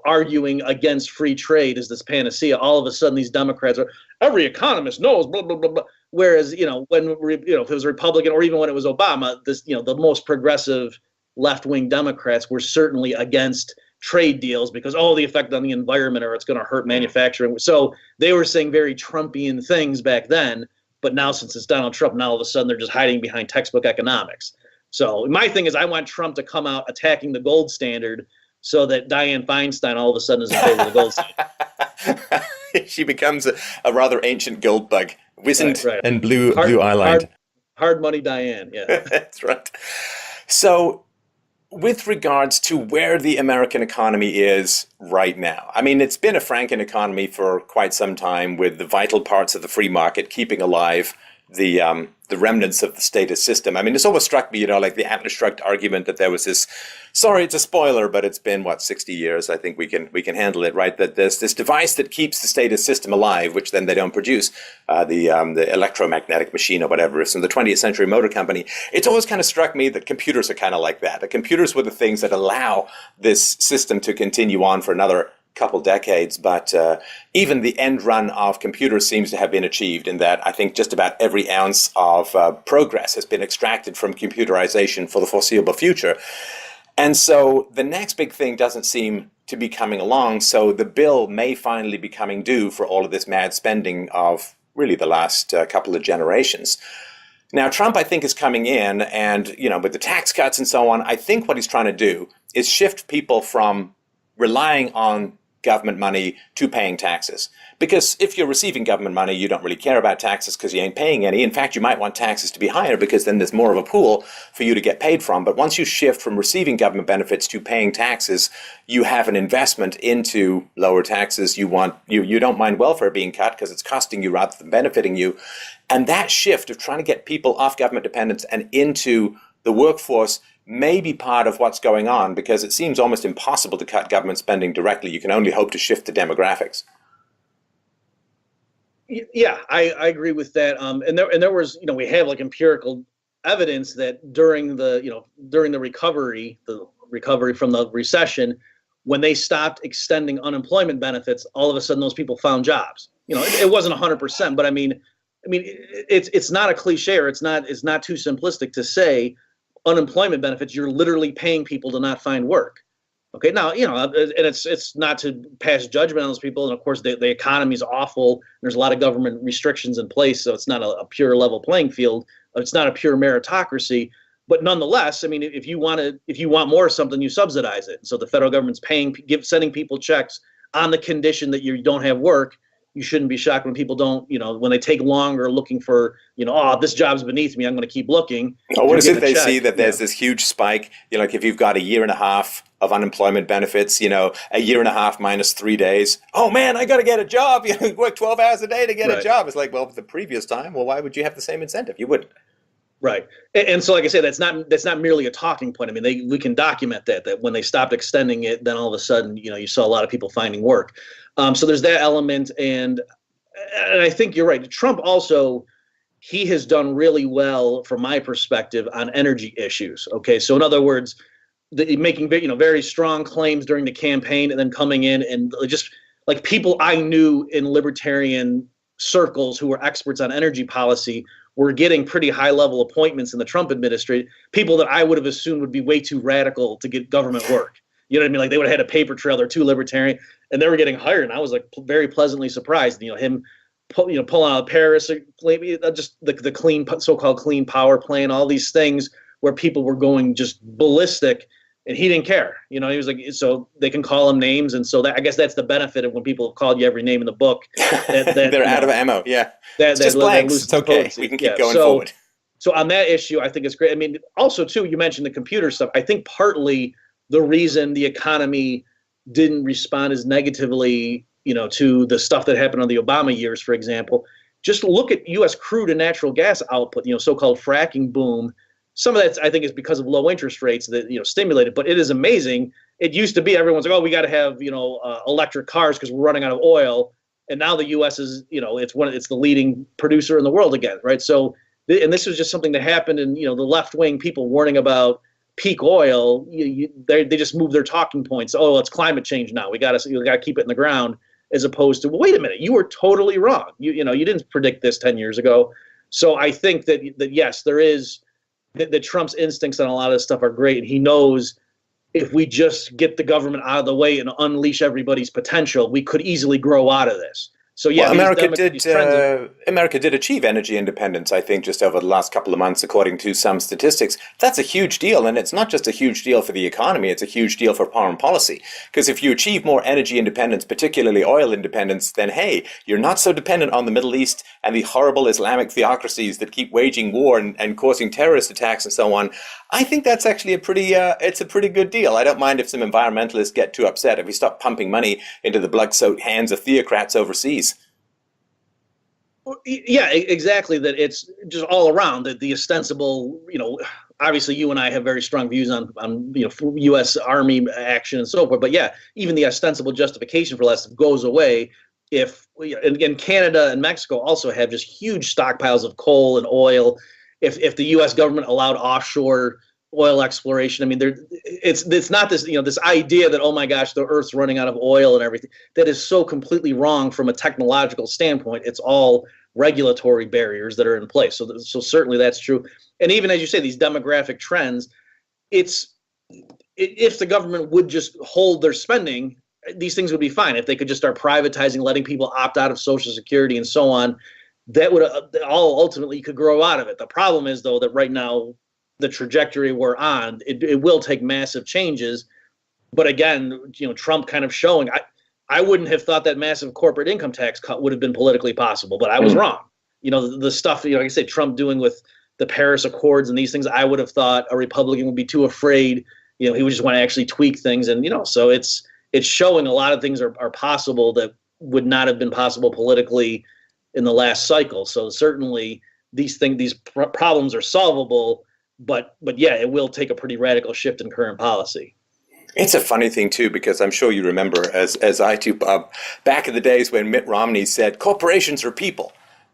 [SPEAKER 2] arguing against free trade as this panacea, all of a sudden these Democrats are, every economist knows, blah, blah, blah, blah. Whereas, when, if it was Republican or even when it was Obama, this, the most progressive left-wing Democrats were certainly against trade deals because, the effect on the environment or it's going to hurt manufacturing. So they were saying very Trumpian things back then, but now since it's Donald Trump, now all of a sudden they're just hiding behind textbook economics. So my thing is I want Trump to come out attacking the gold standard so that Dianne Feinstein all of a sudden is in favor of the gold standard.
[SPEAKER 1] She becomes a rather ancient gold bug, wizened
[SPEAKER 2] Right.
[SPEAKER 1] and blue
[SPEAKER 2] Hard,
[SPEAKER 1] eye lined.
[SPEAKER 2] hard money Diane. Yeah.
[SPEAKER 1] That's right. So, with regards to where the American economy is right now, I mean, it's been a franken economy for quite some time, with the vital parts of the free market keeping alive the remnants of the status system. I mean, it's always struck me, like the Atlas Shrugged argument that there was this. Sorry, it's a spoiler, but it's been 60 years. I think we can handle it, right? That there's this device that keeps the status system alive, which then they don't produce, the electromagnetic machine or whatever. It's from the 20th Century Motor Company. It's always kind of struck me that computers are kind of like that. The computers were the things that allow this system to continue on for another couple decades, but even the end run of computers seems to have been achieved, in that I think just about every ounce of progress has been extracted from computerization for the foreseeable future. And so the next big thing doesn't seem to be coming along, so the bill may finally be coming due for all of this mad spending of really the last couple of generations. Now, Trump, I think, is coming in, and with the tax cuts and so on, I think what he's trying to do is shift people from relying on government money to paying taxes. Because if you're receiving government money, you don't really care about taxes because you ain't paying any. In fact, you might want taxes to be higher because then there's more of a pool for you to get paid from. But once you shift from receiving government benefits to paying taxes, you have an investment into lower taxes. You don't mind welfare being cut because it's costing you rather than benefiting you. And that shift of trying to get people off government dependence and into the workforce may be part of what's going on, because it seems almost impossible to cut government spending directly. You can only hope to shift the demographics.
[SPEAKER 2] Yeah, I agree with that. And there was, we have like empirical evidence that during the recovery from the recession, when they stopped extending unemployment benefits, all of a sudden those people found jobs. It wasn't 100%, but I mean, it's not a cliche, or it's not too simplistic to say unemployment benefits, you're literally paying people to not find work. Okay, now, and it's not to pass judgment on those people. And of course, the economy is awful. There's a lot of government restrictions in place, so it's not a pure level playing field. It's not a pure meritocracy. But nonetheless, I mean, if you want more of something, you subsidize it. So the federal government's sending people checks on the condition that you don't have work. You shouldn't be shocked when people don't, when they take longer looking for, this job's beneath me, I'm going to keep looking.
[SPEAKER 1] Oh, what is it they see that there's this huge spike? Like if you've got a year and a half of unemployment benefits, a year and a half minus 3 days. Oh man, I got to get a job. You work 12 hours a day to get a job. It's like, well, the previous time, why would you have the same incentive? You wouldn't.
[SPEAKER 2] Right. And so, like I said, that's not merely a talking point. I mean, we can document that when they stopped extending it, then all of a sudden, you saw a lot of people finding work. So there's that element. And I think you're right. Trump also, he has done really well, from my perspective, on energy issues. Okay. So in other words, making very strong claims during the campaign, and then coming in and just like people I knew in libertarian circles who were experts on energy policy were getting pretty high-level appointments in the Trump administration, people that I would have assumed would be way too radical to get government work. You know what I mean? Like they would have had a paper trail, they're too libertarian, and they were getting hired. And I was like very pleasantly surprised. Him, pulling out of Paris, maybe just the clean, so-called clean power plan, all these things where people were going just ballistic, and he didn't care. He was like, so they can call him names, and so I guess that's the benefit of when people have called you every name in the book. That
[SPEAKER 1] they're out of ammo. Yeah, it's just blanks. It's okay. Potency. We can keep going forward.
[SPEAKER 2] So on that issue, I think it's great. I mean, also too, you mentioned the computer stuff. I think partly the reason the economy didn't respond as negatively, to the stuff that happened on the Obama years, for example, just look at U.S. crude and natural gas output. So-called fracking boom. Some of that, I think, is because of low interest rates that stimulated. But it is amazing. It used to be everyone's like, oh, we got to have electric cars because we're running out of oil. And now the U.S. is it's the leading producer in the world again, right? So, and this was just something that happened, and the left wing people warning about peak oil, they just move their talking points. Oh, it's climate change now. We got to keep it in the ground, as opposed to, well, wait a minute, you were totally wrong. You didn't predict this 10 years ago. So I think that yes, there is. That Trump's instincts on a lot of this stuff are great, and he knows if we just get the government out of the way and unleash everybody's potential, we could easily grow out of this. So yeah,
[SPEAKER 1] Well,
[SPEAKER 2] these trends.
[SPEAKER 1] America did achieve energy independence, I think, just over the last couple of months, according to some statistics. That's a huge deal, and it's not just a huge deal for the economy, it's a huge deal for foreign policy. Because if you achieve more energy independence, particularly oil independence, then hey, you're not so dependent on the Middle East and the horrible Islamic theocracies that keep waging war and causing terrorist attacks and so on. I think that's actually it's a pretty good deal. I don't mind if some environmentalists get too upset if we stop pumping money into the blood-soaked hands of theocrats overseas.
[SPEAKER 2] Yeah, exactly. That it's just all around the ostensible, obviously you and I have very strong views on U.S. Army action and so forth. But yeah, even the ostensible justification for less goes away if, and Canada and Mexico also have just huge stockpiles of coal and oil. If the U.S. government allowed offshore oil exploration, I mean, it's not this this idea that, oh my gosh, the Earth's running out of oil and everything. That is so completely wrong from a technological standpoint. It's all regulatory barriers that are in place. So certainly that's true. And even as you say, these demographic trends, if the government would just hold their spending, these things would be fine. If they could just start privatizing, letting people opt out of Social Security and so on, that would all ultimately could grow out of it. The problem is, though, that right now the trajectory we're on, it will take massive changes. But again, Trump kind of showing, I wouldn't have thought that massive corporate income tax cut would have been politically possible, but I was wrong. The stuff, like I say, Trump doing with the Paris Accords and these things, I would have thought a Republican would be too afraid. He would just want to actually tweak things. And, so it's showing a lot of things are possible that would not have been possible politically in the last cycle. So certainly these problems are solvable, but yeah, it will take a pretty radical shift in current policy.
[SPEAKER 1] It's a funny thing, too, because I'm sure you remember, as I do, Bob, back in the days when Mitt Romney said, corporations are people.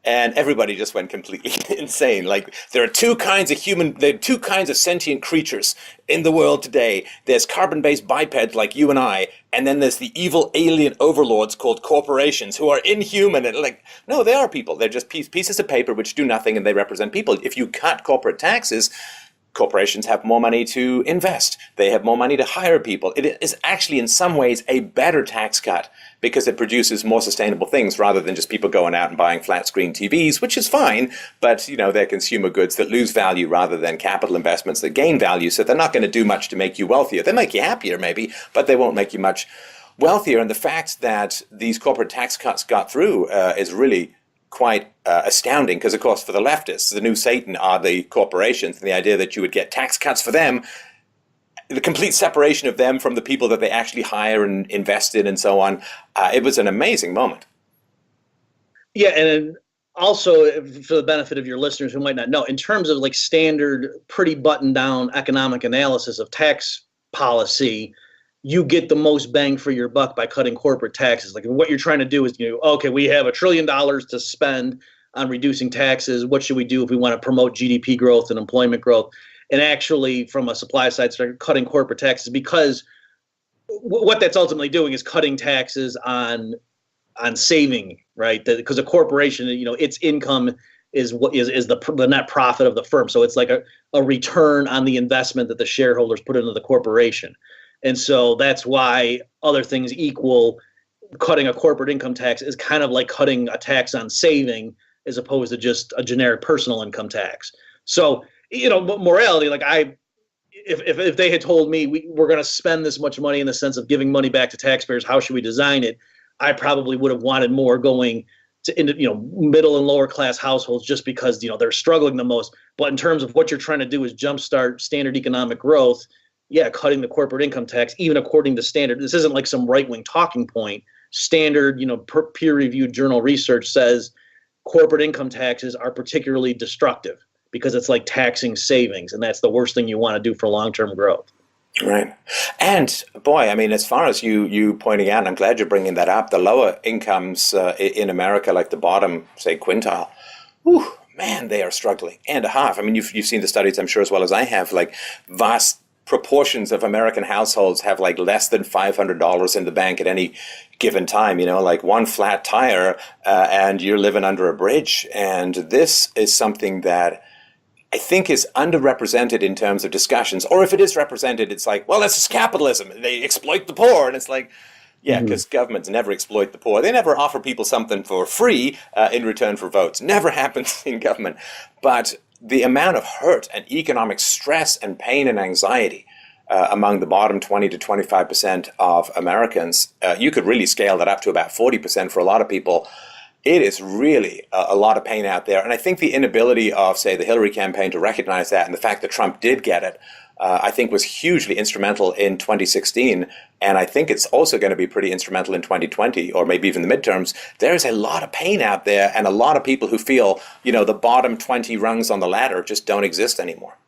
[SPEAKER 1] And everybody just went completely insane. Like, there are two kinds of sentient creatures in the world today. There's carbon-based bipeds like you and I, and then there's the evil alien overlords called corporations who are inhuman. And no, they are people. They're just pieces of paper which do nothing, and they represent people. If you cut corporate taxes, corporations have more money to invest. They have more money to hire people. It is actually in some ways a better tax cut because it produces more sustainable things rather than just people going out and buying flat screen TVs, which is fine, but they're consumer goods that lose value rather than capital investments that gain value. So they're not going to do much to make you wealthier. They make you happier maybe, but they won't make you much wealthier. And the fact that these corporate tax cuts got through is really quite astounding because, of course, for the leftists, the new Satan are the corporations, and the idea that you would get tax cuts for them, the complete separation of them from the people that they actually hire and invest in and so on, it was an amazing moment.
[SPEAKER 2] Yeah, and also for the benefit of your listeners who might not know, in terms of standard, pretty buttoned down economic analysis of tax policy, you get the most bang for your buck by cutting corporate taxes. Like, what you're trying to do is, okay, we have $1 trillion to spend on reducing taxes. What should we do if we want to promote GDP growth and employment growth? And actually, from a supply side, start cutting corporate taxes, because what that's ultimately doing is cutting taxes on saving, right? Because a corporation, its income is the net profit of the firm. So it's like a return on the investment that the shareholders put into the corporation. And so that's why, other things equal, cutting a corporate income tax is kind of like cutting a tax on saving as opposed to just a generic personal income tax. So, morality, if they had told me we're going to spend this much money in the sense of giving money back to taxpayers, how should we design it? I probably would have wanted more going to middle and lower class households, just because they're struggling the most. But in terms of what you're trying to do is jumpstart standard economic growth. Yeah, cutting the corporate income tax, even according to standard. This isn't like some right-wing talking point. Standard, peer-reviewed journal research says corporate income taxes are particularly destructive because it's like taxing savings, and that's the worst thing you want to do for long-term growth.
[SPEAKER 1] Right. And boy, I mean, as far as you pointing out, and I'm glad you're bringing that up, the lower incomes in America, like the bottom, say, quintile, whew, man, they are struggling and a half. I mean, you've seen the studies, I'm sure, as well as I have, like vast proportions of American households have less than $500 in the bank at any given time, like one flat tire and you're living under a bridge. And this is something that I think is underrepresented in terms of discussions. Or if it is represented, it's like, well, this is capitalism. They exploit the poor. And it's like, Yeah, because governments never exploit the poor. They never offer people something for free in return for votes. Never happens in government. But the amount of hurt and economic stress and pain and anxiety among the bottom 20 to 25% of Americans, you could really scale that up to about 40% for a lot of people. It is really a lot of pain out there. And I think the inability of, say, the Hillary campaign to recognize that, and the fact that Trump did get it, I think was hugely instrumental in 2016. And I think it's also going to be pretty instrumental in 2020, or maybe even the midterms. There's a lot of pain out there, and a lot of people who feel, the bottom 20 rungs on the ladder just don't exist anymore.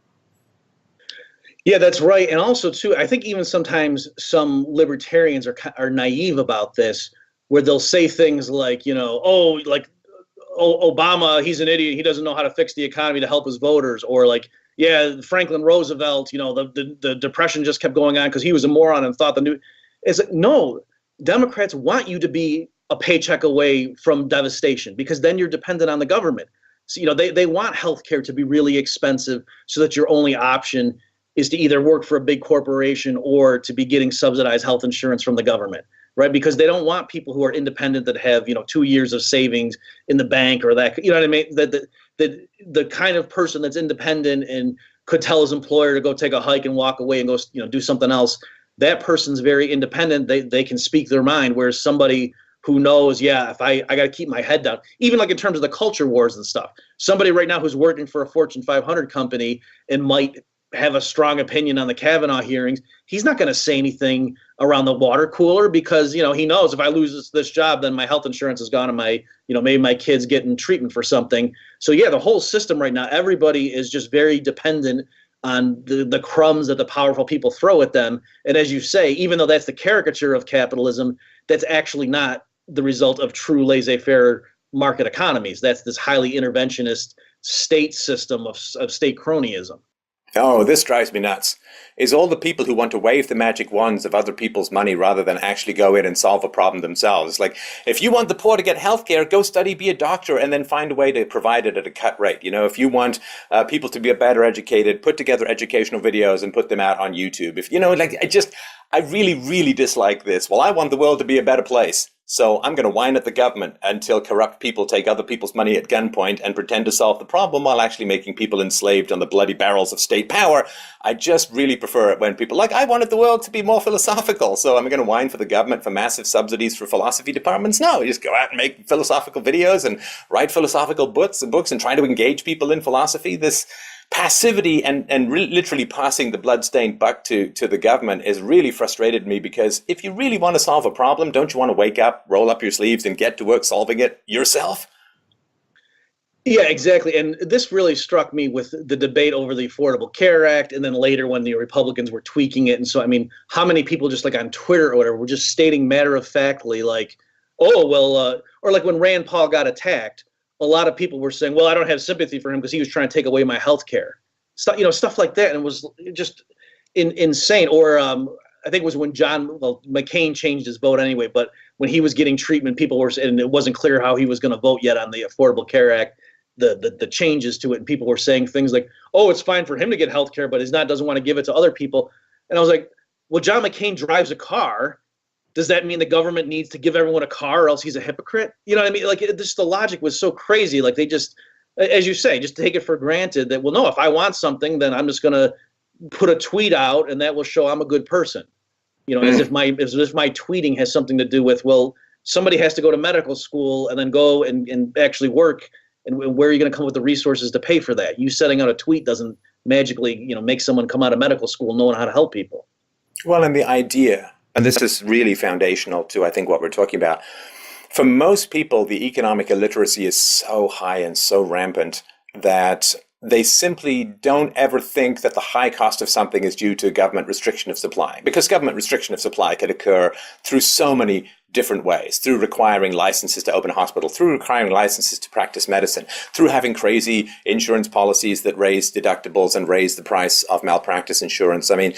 [SPEAKER 2] Yeah, that's right. And also, too, I think even sometimes some libertarians are naive about this, where they'll say things like, Obama, he's an idiot. He doesn't know how to fix the economy to help his voters. Or like, yeah, Franklin Roosevelt, the Depression just kept going on because he was a moron and thought it's like, no, Democrats want you to be a paycheck away from devastation, because then you're dependent on the government. So, they want healthcare to be really expensive so that your only option is to either work for a big corporation or to be getting subsidized health insurance from the government. Right, because they don't want people who are independent that have 2 years of savings in the bank, or that, what I mean, that the kind of person that's independent and could tell his employer to go take a hike and walk away and go do something else. That person's very independent. They can speak their mind. Whereas somebody who knows, if I got to keep my head down, even like in terms of the culture wars and stuff. Somebody right now who's working for a Fortune 500 company and might have a strong opinion on the Kavanaugh hearings, he's not going to say anything around the water cooler, because he knows if I lose this job, then my health insurance is gone, and my maybe my kid's getting treatment for something. So the whole system right now, everybody is just very dependent on the crumbs that the powerful people throw at them. And as you say, even though that's the caricature of capitalism, that's actually not the result of true laissez-faire market economies. That's this highly interventionist state system of state cronyism.
[SPEAKER 1] Oh, this drives me nuts. Is all the people who want to wave the magic wands of other people's money rather than actually go in and solve a problem themselves. Like, if you want the poor to get health care, go study, be a doctor, and then find a way to provide it at a cut rate. If you want people to be better educated, put together educational videos and put them out on YouTube. If I really, really dislike this. Well, I want the world to be a better place, so I'm going to whine at the government until corrupt people take other people's money at gunpoint and pretend to solve the problem while actually making people enslaved on the bloody barrels of state power. I just really prefer it when people I wanted the world to be more philosophical, so I'm going to whine for the government for massive subsidies for philosophy departments. No, you just go out and make philosophical videos and write philosophical books and try to engage people in philosophy. This passivity and literally passing the bloodstained buck to the government has really frustrated me, because if you really want to solve a problem, don't you want to wake up, roll up your sleeves, and get to work solving it yourself?
[SPEAKER 2] Yeah, exactly. And this really struck me with the debate over the Affordable Care Act, and then later when the Republicans were tweaking it. And so, I mean, how many people just on Twitter or whatever were just stating matter-of-factly or like when Rand Paul got attacked, a lot of people were saying, well, I don't have sympathy for him because he was trying to take away my health care. Stuff like that. And it was just insane. Or I think it was when McCain changed his vote anyway, but when he was getting treatment, people were, and it wasn't clear how he was going to vote yet on the Affordable Care Act, the changes to it. And people were saying things like, oh, it's fine for him to get health care, but doesn't want to give it to other people. And I was like, well, John McCain drives a car. Does that mean the government needs to give everyone a car, or else he's a hypocrite? You know what I mean? The logic was so crazy. They just, as you say, just take it for granted that, well, no, if I want something, then I'm just going to put a tweet out and that will show I'm a good person. As if my tweeting has something to do with, well, somebody has to go to medical school and then go and actually work. And where are you going to come with the resources to pay for that? You setting out a tweet doesn't magically, make someone come out of medical school knowing how to help people.
[SPEAKER 1] Well, and the idea, and this is really foundational to, I think, what we're talking about. For most people, the economic illiteracy is so high and so rampant that they simply don't ever think that the high cost of something is due to government restriction of supply, because government restriction of supply can occur through so many different ways, through requiring licenses to open a hospital, through requiring licenses to practice medicine, through having crazy insurance policies that raise deductibles and raise the price of malpractice insurance. I mean,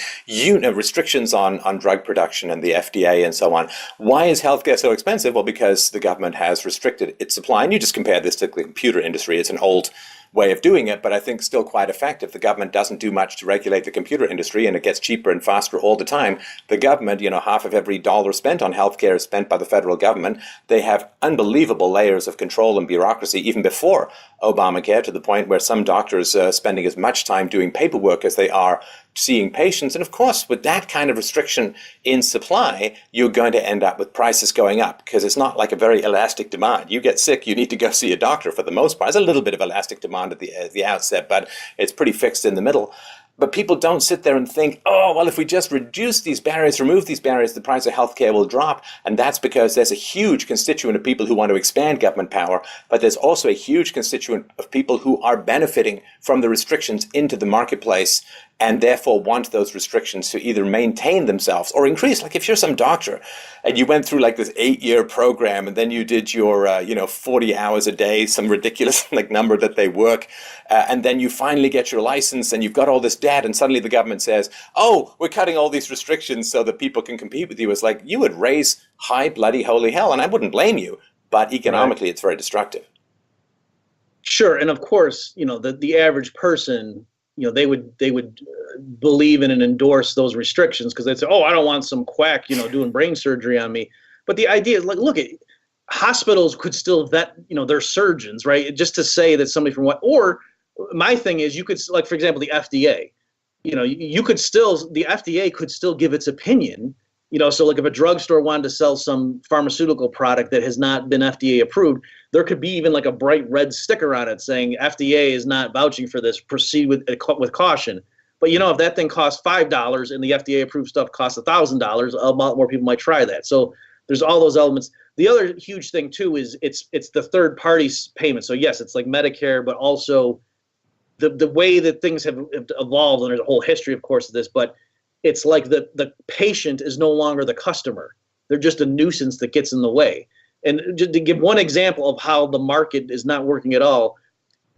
[SPEAKER 1] restrictions on drug production and the FDA and so on. Why is healthcare so expensive? Well, because the government has restricted its supply. And you just compare this to the computer industry. It's an old way of doing it, but I think still quite effective. The government doesn't do much to regulate the computer industry, and it gets cheaper and faster all the time. The government, half of every dollar spent on healthcare is spent by the federal government. They have unbelievable layers of control and bureaucracy even before Obamacare, to the point where some doctors are spending as much time doing paperwork as they are seeing patients. And of course, with that kind of restriction in supply, you're going to end up with prices going up, because it's not like a very elastic demand. You get sick, you need to go see a doctor for the most part. There's a little bit of elastic demand at the outset, but it's pretty fixed in the middle. But people don't sit there and think, oh, well, if we just reduce these barriers, remove these barriers, the price of healthcare will drop. And that's because there's a huge constituent of people who want to expand government power, but there's also a huge constituent of people who are benefiting from the restrictions into the marketplace, and therefore want those restrictions to either maintain themselves or increase. Like if you're some doctor and you went through like this 8-year program, and then you did your 40 hours a day, some ridiculous like number that they work, and then you finally get your license and you've got all this debt, and suddenly the government says, oh, we're cutting all these restrictions so that people can compete with you. It's like you would raise high bloody holy hell, and I wouldn't blame you, but economically It's very destructive.
[SPEAKER 2] Sure, and of course, the average person, they would believe in and endorse those restrictions, because they'd say, oh, I don't want some quack, doing brain surgery on me. But the idea is, like, look, hospitals could still vet, their surgeons, right? Just to say that somebody from what, or my thing is, you could, like, for example, the FDA, the FDA could still give its opinion. So like if a drugstore wanted to sell some pharmaceutical product that has not been FDA approved, there could be even like a bright red sticker on it saying FDA is not vouching for this, proceed with caution. But if that thing costs $5 and the FDA approved stuff costs $1,000, a lot more people might try that. So there's all those elements. The other huge thing too is it's the third party payment. So yes, it's like Medicare, but also the way that things have evolved, and there's a whole history, of course, of this, but it's like the patient is no longer the customer. They're just a nuisance that gets in the way. And just to give one example of how the market is not working at all,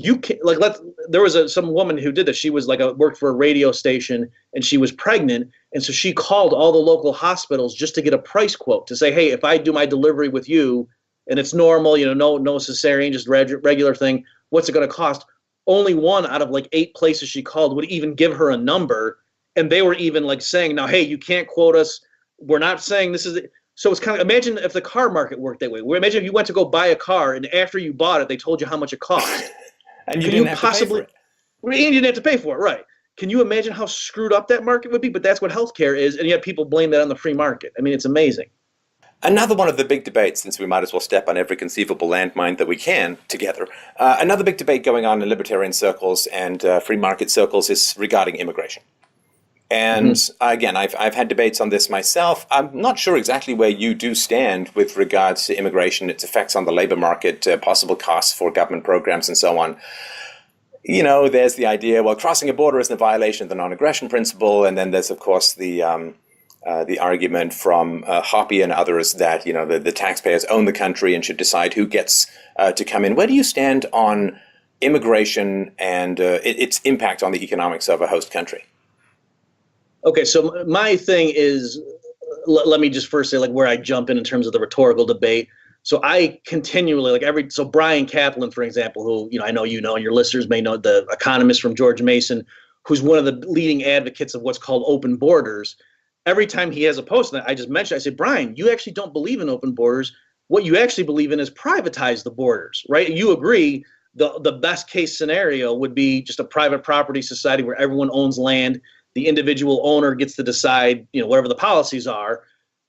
[SPEAKER 2] there was some woman who did this. She was worked for a radio station, and she was pregnant, and so she called all the local hospitals just to get a price quote to say, hey, if I do my delivery with you and it's normal, no cesarean, just regular thing, what's it going to cost? Only one out of 8 places she called would even give her a number. And they were even saying, now, hey, you can't quote us. We're not saying this is it. So it's kind of, imagine if the car market worked that way. Imagine if you went to go buy a car, and after you bought it, they told you how much it cost.
[SPEAKER 1] And you didn't have to pay for it.
[SPEAKER 2] And you didn't have to pay for it, right. Can you imagine how screwed up that market would be? But that's what healthcare is, and yet people blame that on the free market. I mean, it's amazing.
[SPEAKER 1] Another one of the big debates, since we might as well step on every conceivable landmine that we can together, another big debate going on in libertarian circles and free market circles is regarding immigration. And again, I've had debates on this myself. I'm not sure exactly where you do stand with regards to immigration, its effects on the labor market, possible costs for government programs, and so on. There's the idea, well, crossing a border isn't a violation of the non-aggression principle. And then there's, of course, the argument from Hoppe and others that, the taxpayers own the country and should decide who gets to come in. Where do you stand on immigration and its impact on the economics of a host country?
[SPEAKER 2] Okay, so my thing is, let me just first say where I jump in terms of the rhetorical debate. So I continually, so Brian Kaplan, for example, who, I know and your listeners may know, the economist from George Mason, who's one of the leading advocates of what's called open borders. Every time he has a post that I just mentioned, I say, Brian, you actually don't believe in open borders. What you actually believe in is privatize the borders, right? You agree the best case scenario would be just a private property society where everyone owns land. The individual owner gets to decide, whatever the policies are.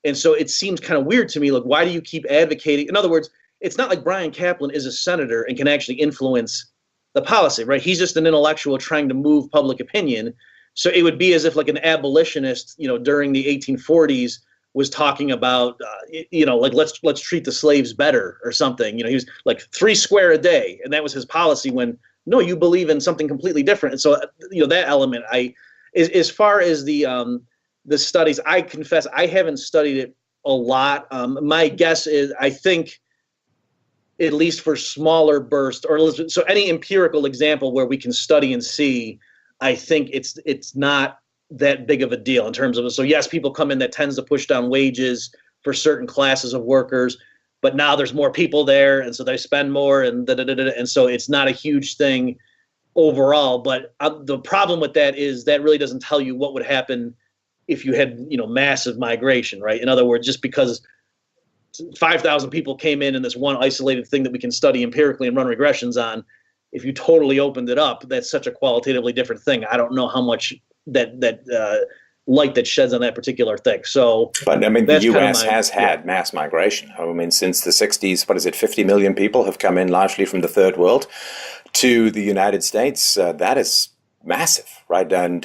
[SPEAKER 2] And so it seems kind of weird to me, why do you keep advocating? In other words, it's not like Brian Kaplan is a senator and can actually influence the policy, right? He's just an intellectual trying to move public opinion. So it would be as if an abolitionist, during the 1840s was talking about, let's treat the slaves better or something. He was 3 square a day, and that was his policy, when no, you believe in something completely different. And so, that element, as far as the studies, I confess I haven't studied it a lot. My guess is, I think, at least for smaller bursts, so any empirical example where we can study and see, I think it's not that big of a deal in terms of, so yes, people come in, that tends to push down wages for certain classes of workers, but now there's more people there, and so they spend more, and and so it's not a huge thing. overall. But the problem with that is that really doesn't tell you what would happen if you had, massive migration, right? In other words, just because 5,000 people came in this one isolated thing that we can study empirically and run regressions on, if you totally opened it up, that's such a qualitatively different thing. I don't know how much that light that sheds on that particular thing. So,
[SPEAKER 1] but I mean, the U.S. has had mass migration. I mean, since the 60s, 50 million people have come in largely from the third world to the United States. That is massive, right? And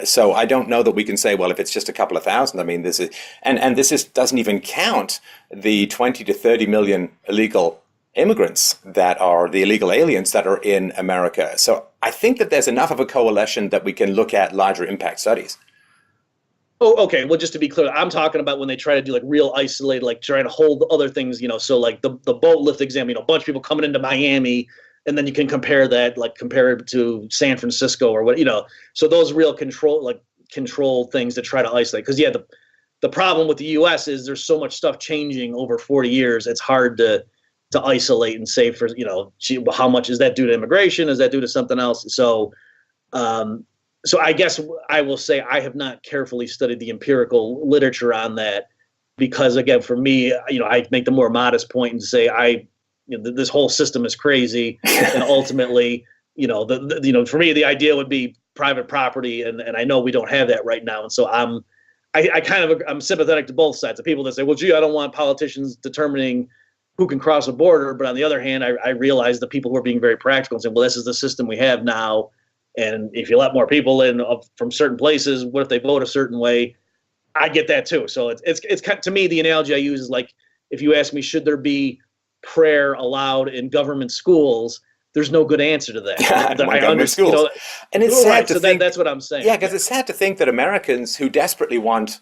[SPEAKER 1] so I don't know that we can say, well, if it's just a couple of thousand, I mean, this is, and this doesn't even count the 20 to 30 million illegal immigrants that are the illegal aliens that are in America. So I think that there's enough of a coalition that we can look at larger impact studies.
[SPEAKER 2] Oh, okay. Well, just to be clear, I'm talking about when they try to do like real isolated, like trying to hold other things, so like the boat lift exam, a bunch of people coming into Miami, and then you can compare it to San Francisco or what, so those real control things to try to isolate. Because the problem with the U.S. is there's so much stuff changing over 40 years. It's hard to isolate and say for, how much is that due to immigration? Is that due to something else? So I guess I will say I have not carefully studied the empirical literature on that because, again, for me, I make the more modest point and say this whole system is crazy, and ultimately, for me, the idea would be private property, and I know we don't have that right now, and so I'm sympathetic to both sides. The people that say, well, gee, I don't want politicians determining who can cross a border, but on the other hand, I realize the people who are being very practical and saying, well, this is the system we have now. And if you let more people in from certain places, what if they vote a certain way? I get that too. So it's to me, the analogy I use is like, if you ask me, should there be prayer allowed in government schools? There's no good answer to that.
[SPEAKER 1] Government schools. And it's sad to think
[SPEAKER 2] that's what I'm saying.
[SPEAKER 1] Yeah, because it's sad to think that Americans who desperately want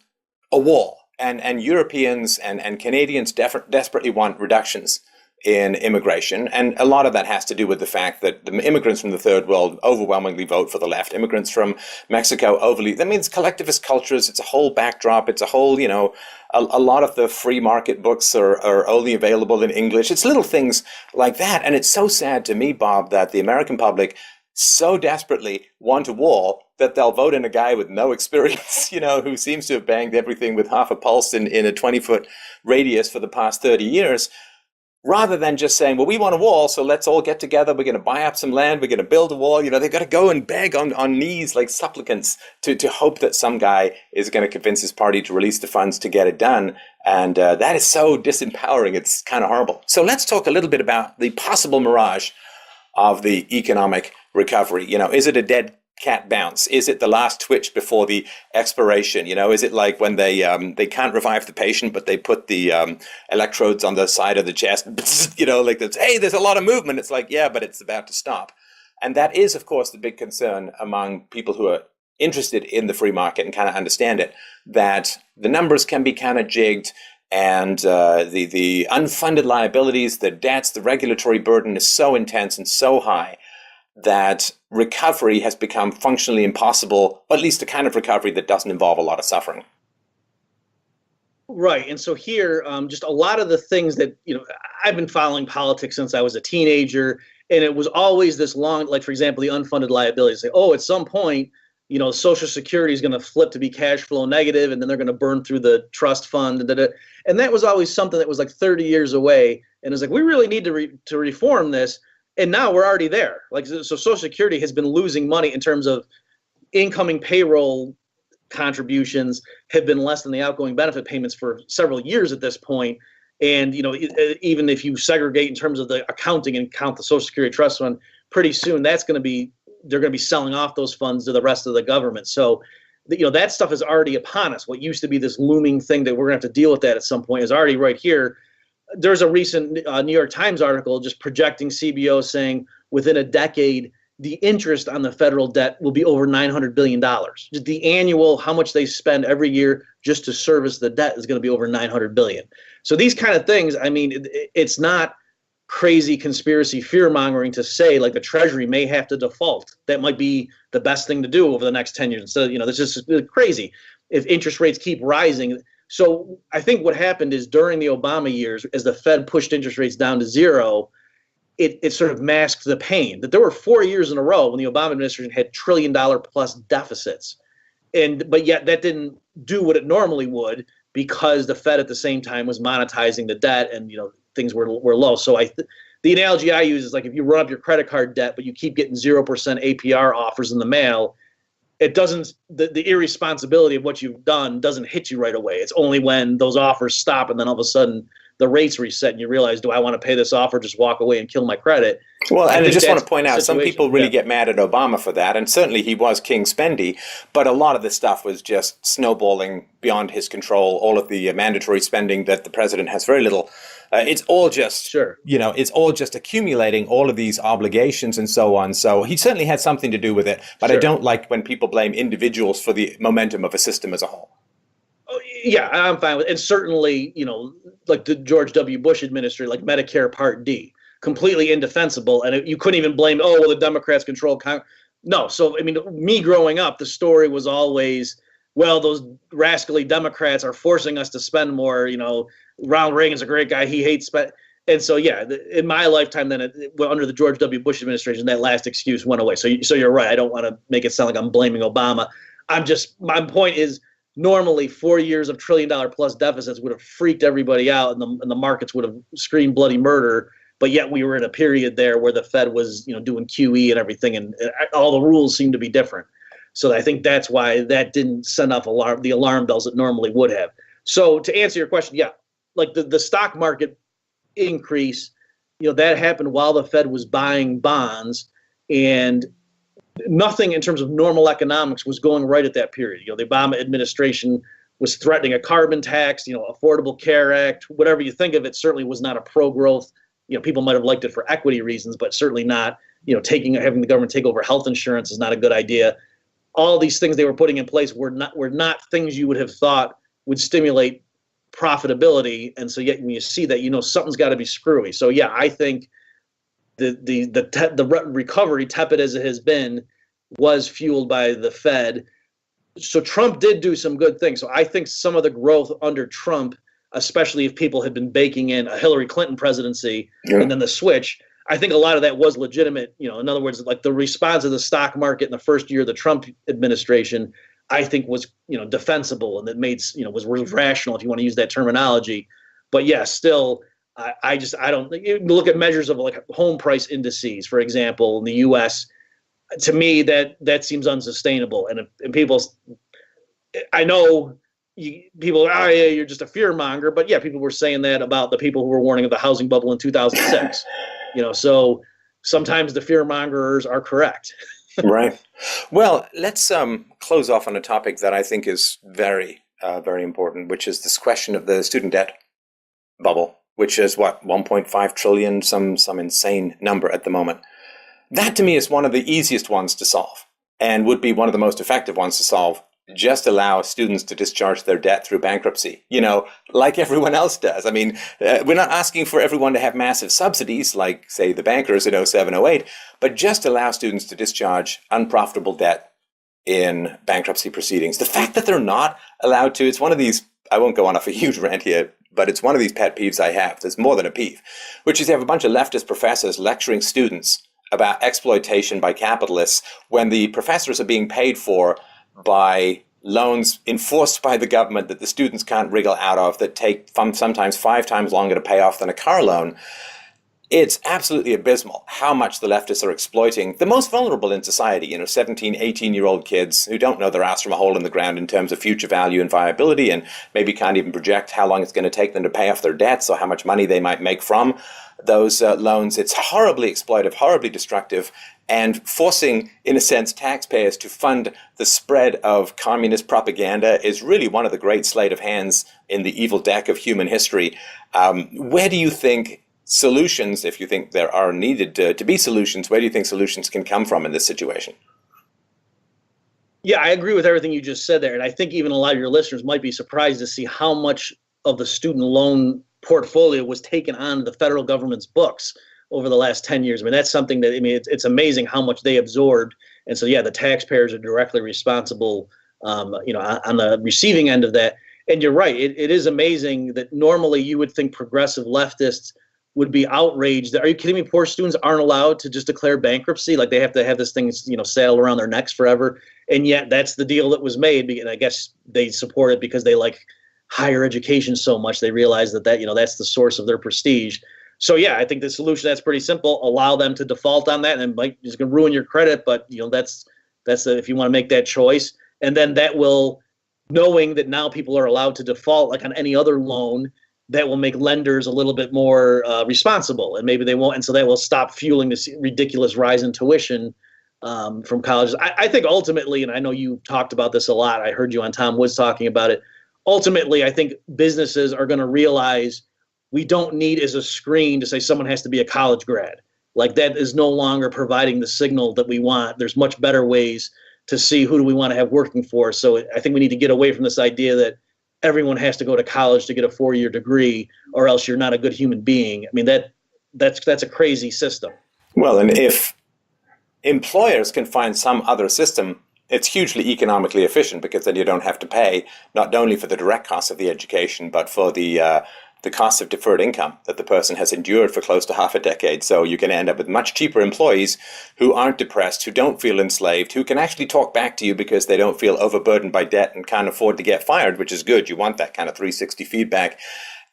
[SPEAKER 1] a wall and Europeans and Canadians desperately want reductions in immigration. And a lot of that has to do with the fact that the immigrants from the third world overwhelmingly vote for the left. Immigrants from Mexico that means collectivist cultures. It's a whole backdrop. It's a whole, a lot of the free market books are only available in English. It's little things like that. And it's so sad to me, Bob, that the American public so desperately want a wall that they'll vote in a guy with no experience, who seems to have banged everything with half a pulse in a 20-foot radius for the past 30 years. Rather than just saying, well, we want a wall, so let's all get together. We're going to buy up some land. We're going to build a wall. They've got to go and beg on knees like supplicants to hope that some guy is going to convince his party to release the funds to get it done. And that is so disempowering. It's kind of horrible. So let's talk a little bit about the possible mirage of the economic recovery. Is it a dead cat bounce? Is it the last twitch before the expiration? Is it like when they can't revive the patient, but they put the electrodes on the side of the chest, like that's, hey, there's a lot of movement. It's like, yeah, but it's about to stop. And that is, of course, the big concern among people who are interested in the free market and kind of understand it, that the numbers can be kind of jigged, and the unfunded liabilities, the debts, the regulatory burden is so intense and so high that recovery has become functionally impossible, or at least a kind of recovery that doesn't involve a lot of suffering.
[SPEAKER 2] Right. And so here, just a lot of the things that, I've been following politics since I was a teenager, and it was always this long, like, for example, the unfunded liabilities. Say, at some point, Social Security is going to flip to be cash flow negative, and then they're going to burn through the trust fund. And that was always something that was like 30 years away. And it's like, we really need to reform this. And now we're already there. Like, so Social Security has been losing money in terms of incoming payroll contributions have been less than the outgoing benefit payments for several years at this point. And, even if you segregate in terms of the accounting and count the Social Security Trust Fund, pretty soon they're going to be selling off those funds to the rest of the government. So, that stuff is already upon us. What used to be this looming thing that we're going to have to deal with that at some point is already right here. There's a recent New York Times article just projecting CBO saying within a decade, the interest on the federal debt will be over $900 billion. Just the annual, how much they spend every year just to service the debt is going to be over $900 billion. So these kind of things, I mean, it's not crazy conspiracy fear mongering to say like the Treasury may have to default. That might be the best thing to do over the next 10 years. So, this is just crazy if interest rates keep rising. So I think what happened is during the Obama years, as the Fed pushed interest rates down to zero, it sort of masked the pain that there were 4 years in a row when the Obama administration had $1 trillion plus deficits. But yet that didn't do what it normally would, because the Fed at the same time was monetizing the debt, and things were low. So the analogy I use is like, if you run up your credit card debt, but you keep getting 0% APR offers in the mail, it doesn't, the irresponsibility of what you've done doesn't hit you right away. It's only when those offers stop and then all of a sudden the rates reset and you realize, do I want to pay this off or just walk away and kill my credit?
[SPEAKER 1] Well, and I just want to point out, some people really get mad at Obama for that, and certainly he was king spendy, but a lot of this stuff was just snowballing beyond his control. All of the mandatory spending that the president has very little. It's all just, it's all just accumulating all of these obligations and so on. So he certainly had something to do with it, but I don't like when people blame individuals for the momentum of a system as a whole.
[SPEAKER 2] Yeah, I'm fine with it. And certainly, like the George W. Bush administration, like Medicare Part D, completely indefensible. And you couldn't even blame, the Democrats control Congress. No. So, I mean, me growing up, the story was always, well, those rascally Democrats are forcing us to spend more. Ronald Reagan's a great guy. He hates spend. And so, in my lifetime, then under the George W. Bush administration, that last excuse went away. So you're right. I don't want to make it sound like I'm blaming Obama. My point is, normally 4 years of $1 trillion plus deficits would have freaked everybody out, and the markets would have screamed bloody murder. But yet we were in a period there where the Fed was, doing QE and everything, and all the rules seemed to be different. So I think that's why that didn't send off the alarm bells it normally would have. So to answer your question, like the stock market increase, that happened while the Fed was buying bonds, and nothing in terms of normal economics was going right at that period. The Obama administration was threatening a carbon tax, Affordable Care Act, whatever you think of it, certainly was not a pro-growth. People might have liked it for equity reasons, but certainly not, having the government take over health insurance is not a good idea. All these things they were putting in place were not things you would have thought would stimulate profitability. And so yet when you see that, something's got to be screwy. So I think the recovery, tepid as it has been, was fueled by the Fed. So Trump did do some good things. So I think some of the growth under Trump, especially if people had been baking in a Hillary Clinton presidency and then the switch, I think a lot of that was legitimate. In other words, like the response of the stock market in the first year of the Trump administration, I think was, defensible, and that made, was rational, if you want to use that terminology. But still, I don't, you look at measures of like home price indices, for example, in the U.S., to me, that seems unsustainable. And people, I know people, you're just a fear monger, but people were saying that about the people who were warning of the housing bubble in 2006. So sometimes the fear mongers are correct.
[SPEAKER 1] Right. Well, let's close off on a topic that I think is very, very important, which is this question of the student debt bubble, which is 1.5 trillion, some insane number at the moment. That to me is one of the easiest ones to solve, and would be one of the most effective ones to solve. Just allow students to discharge their debt through bankruptcy, like everyone else does. I mean, we're not asking for everyone to have massive subsidies like, say, the bankers in 07, 08, but just allow students to discharge unprofitable debt in bankruptcy proceedings. The fact that they're not allowed to, it's one of these, I won't go on off a huge rant here, but it's one of these pet peeves I have. There's more than a peeve, which is you have a bunch of leftist professors lecturing students about exploitation by capitalists when the professors are being paid for by loans enforced by the government that the students can't wriggle out of, that take sometimes 5 times longer to pay off than a car loan. It's absolutely abysmal how much the leftists are exploiting the most vulnerable in society, 17, 18-year-old kids who don't know their ass from a hole in the ground in terms of future value and viability, and maybe can't even project how long it's going to take them to pay off their debts or how much money they might make from those loans. It's horribly exploitive, horribly destructive, and forcing, in a sense, taxpayers to fund the spread of communist propaganda is really one of the great sleight of hands in the evil deck of human history. Where do you think solutions, if you think there are needed to be solutions, where do you think solutions can come from in this situation?
[SPEAKER 2] Yeah, I agree with everything you just said there. And I think even a lot of your listeners might be surprised to see how much of the student loan portfolio was taken on the federal government's books over the last 10 years. I mean, that's something that, it's amazing how much they absorbed. And so, the taxpayers are directly responsible, on the receiving end of that. And you're right. It is amazing that normally you would think progressive leftists would be outraged. Are you kidding me? Poor students aren't allowed to just declare bankruptcy. Like they have to have this thing, sail around their necks forever. And yet that's the deal that was made. And I guess they support it because they like higher education so much. They realize that, that's the source of their prestige. So yeah, I think the solution, that's pretty simple. Allow them to default on that, and it's going to ruin your credit. But that's if you want to make that choice, and then that will, knowing that now people are allowed to default like on any other loan, that will make lenders a little bit more responsible, and maybe they won't. And so that will stop fueling this ridiculous rise in tuition from colleges. I think ultimately, and I know you talked about this a lot, I heard you on Tom Woods talking about it. Ultimately, I think businesses are going to realize we don't need as a screen to say someone has to be a college grad. Like that is no longer providing the signal that we want. There's much better ways to see who do we want to have working for. So I think we need to get away from this idea that everyone has to go to college to get a 4-year degree, or else you're not a good human being. I mean, that's a crazy system.
[SPEAKER 1] Well, and if employers can find some other system, it's hugely economically efficient, because then you don't have to pay not only for the direct cost of the education, but for the cost of deferred income that the person has endured for close to half a decade. So you can end up with much cheaper employees who aren't depressed, who don't feel enslaved, who can actually talk back to you because they don't feel overburdened by debt and can't afford to get fired, which is good. You want that kind of 360 feedback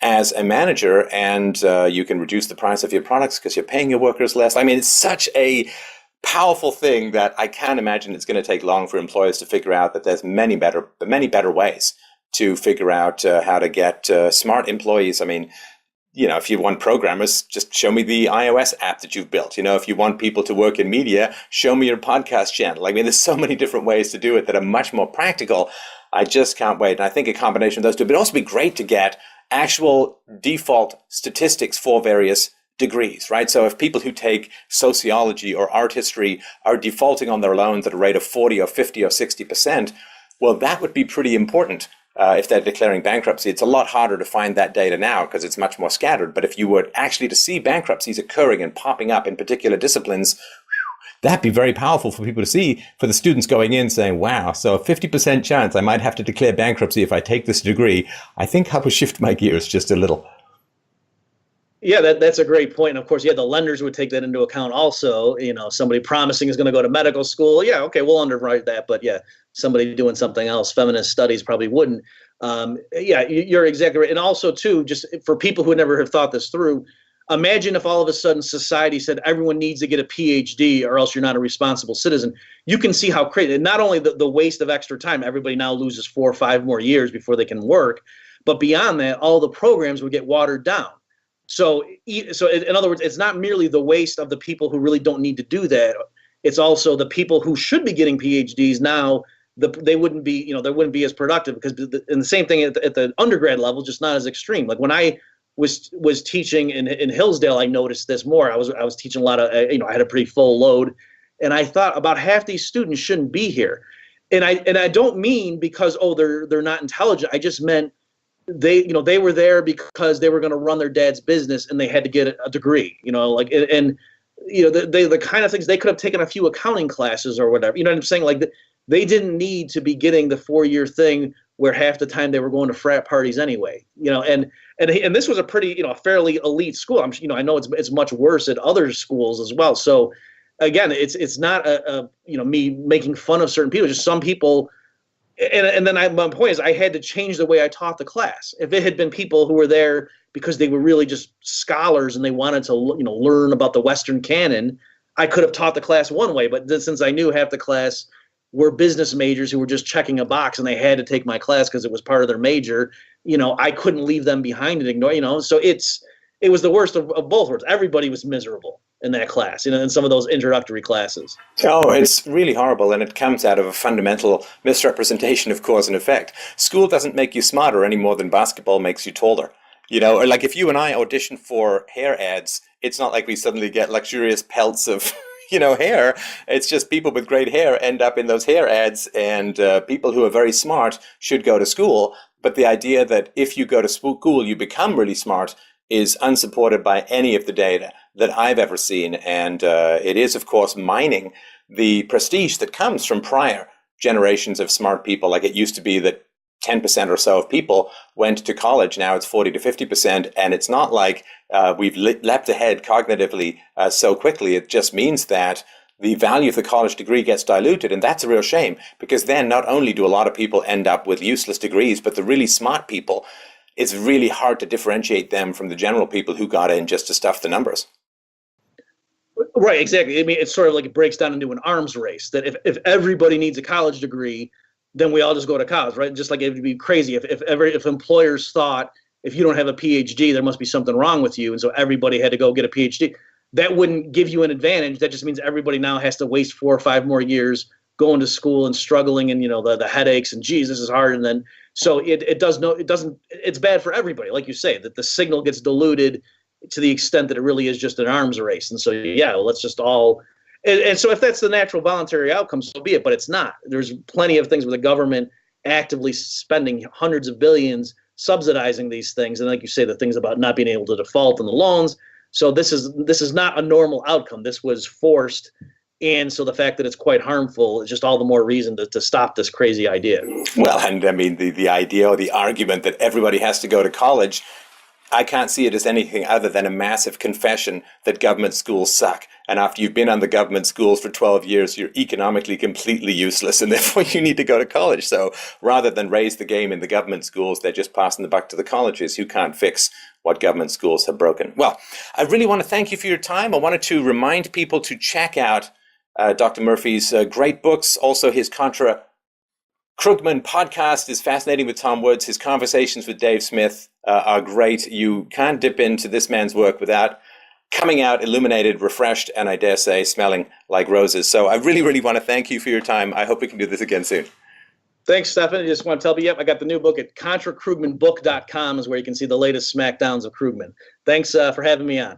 [SPEAKER 1] as a manager, and you can reduce the price of your products because you're paying your workers less. I mean, it's such a powerful thing that I can't imagine it's going to take long for employers to figure out that there's many better ways to figure out how to get smart employees. I mean, if you want programmers, just show me the iOS app that you've built. If you want people to work in media, show me your podcast channel. I mean, there's so many different ways to do it that are much more practical. I just can't wait. And I think a combination of those two, but it'd also be great to get actual default statistics for various degrees, right? So if people who take sociology or art history are defaulting on their loans at a rate of 40 or 50 or 60%, well, that would be pretty important. If they're declaring bankruptcy. It's a lot harder to find that data now because it's much more scattered. But if you were actually to see bankruptcies occurring and popping up in particular disciplines, that'd be very powerful for people to see, for the students going in saying, wow, so a 50% chance I might have to declare bankruptcy if I take this degree. I think I will shift my gears just a little.
[SPEAKER 2] Yeah, that's a great point. And of course, the lenders would take that into account also. Somebody promising is going to go to medical school. Yeah, okay, we'll underwrite that. But yeah, somebody doing something else, feminist studies, probably wouldn't. You're exactly right. And also, too, just for people who never have thought this through, imagine if all of a sudden society said everyone needs to get a PhD or else you're not a responsible citizen. You can see how crazy, and not only the waste of extra time, everybody now loses 4 or 5 more years before they can work, but beyond that, all the programs would get watered down. So in other words, it's not merely the waste of the people who really don't need to do that. It's also the people who should be getting PhDs now. They wouldn't be, they wouldn't be as productive, because and the same thing at the undergrad level, just not as extreme. Like when I was teaching in Hillsdale, I noticed this more. I was teaching a lot of, I had a pretty full load, and I thought about half these students shouldn't be here. And I don't mean because they're not intelligent. I just meant they were there because they were going to run their dad's business and they had to get a degree, the kind of things they could have taken a few accounting classes or whatever. You know what I'm saying? Like they didn't need to be getting the 4-year thing where half the time they were going to frat parties anyway. And this was a pretty, fairly elite school. I know it's much worse at other schools as well. So again, it's not me making fun of certain people. Just some people. And then my point is, I had to change the way I taught the class. If it had been people who were there because they were really just scholars and they wanted to, learn about the Western canon, I could have taught the class one way. But since I knew half the class were business majors who were just checking a box and they had to take my class because it was part of their major, I couldn't leave them behind and ignore. So it was the worst of both worlds. Everybody was miserable in that class, in some of those introductory classes.
[SPEAKER 1] Oh, it's really horrible, and it comes out of a fundamental misrepresentation of cause and effect. School doesn't make you smarter any more than basketball makes you taller. Or like if you and I audition for hair ads, it's not like we suddenly get luxurious pelts of hair. It's just people with great hair end up in those hair ads, and people who are very smart should go to school. But the idea that if you go to school, you become really smart is unsupported by any of the data that I've ever seen. And it is, of course, mining the prestige that comes from prior generations of smart people. Like it used to be that 10% or so of people went to college. Now it's 40 to 50%. And it's not like we've leapt ahead cognitively so quickly. It just means that the value of the college degree gets diluted. And that's a real shame, because then not only do a lot of people end up with useless degrees, but the really smart people, it's really hard to differentiate them from the general people who got in just to stuff the numbers.
[SPEAKER 2] Right, exactly. I mean, it's sort of like it breaks down into an arms race, that if everybody needs a college degree, then we all just go to college, right? Just like it would be crazy if employers thought if you don't have a PhD, there must be something wrong with you, and so everybody had to go get a PhD. That wouldn't give you an advantage. That just means everybody now has to waste 4 or 5 more years going to school and struggling, and the headaches, and geez, this is hard. And then so it's bad for everybody, like you say, that the signal gets diluted to the extent that it really is just an arms race. And so let's just all. And so if that's the natural voluntary outcome, so be it. But it's not. There's plenty of things where the government actively spending hundreds of billions subsidizing these things. And like you say, the things about not being able to default on the loans. So this is not a normal outcome. This was forced. And so the fact that it's quite harmful is just all the more reason to stop this crazy idea.
[SPEAKER 1] Well, and I mean, the idea or the argument that everybody has to go to college, I can't see it as anything other than a massive confession that government schools suck. And after you've been on the government schools for 12 years, you're economically completely useless, and therefore you need to go to college. So rather than raise the game in the government schools, they're just passing the buck to the colleges, who can't fix what government schools have broken. Well, I really want to thank you for your time. I wanted to remind people to check out Dr. Murphy's great books. Also, his Contra Krugman podcast is fascinating with Tom Woods. His conversations with Dave Smith are great. You can't dip into this man's work without coming out illuminated, refreshed, and I dare say smelling like roses. So I really, really want to thank you for your time. I hope we can do this again soon.
[SPEAKER 2] Thanks, Stefan. I just want to tell you, I got the new book at ContraKrugmanBook.com is where you can see the latest smackdowns of Krugman. Thanks for having me on.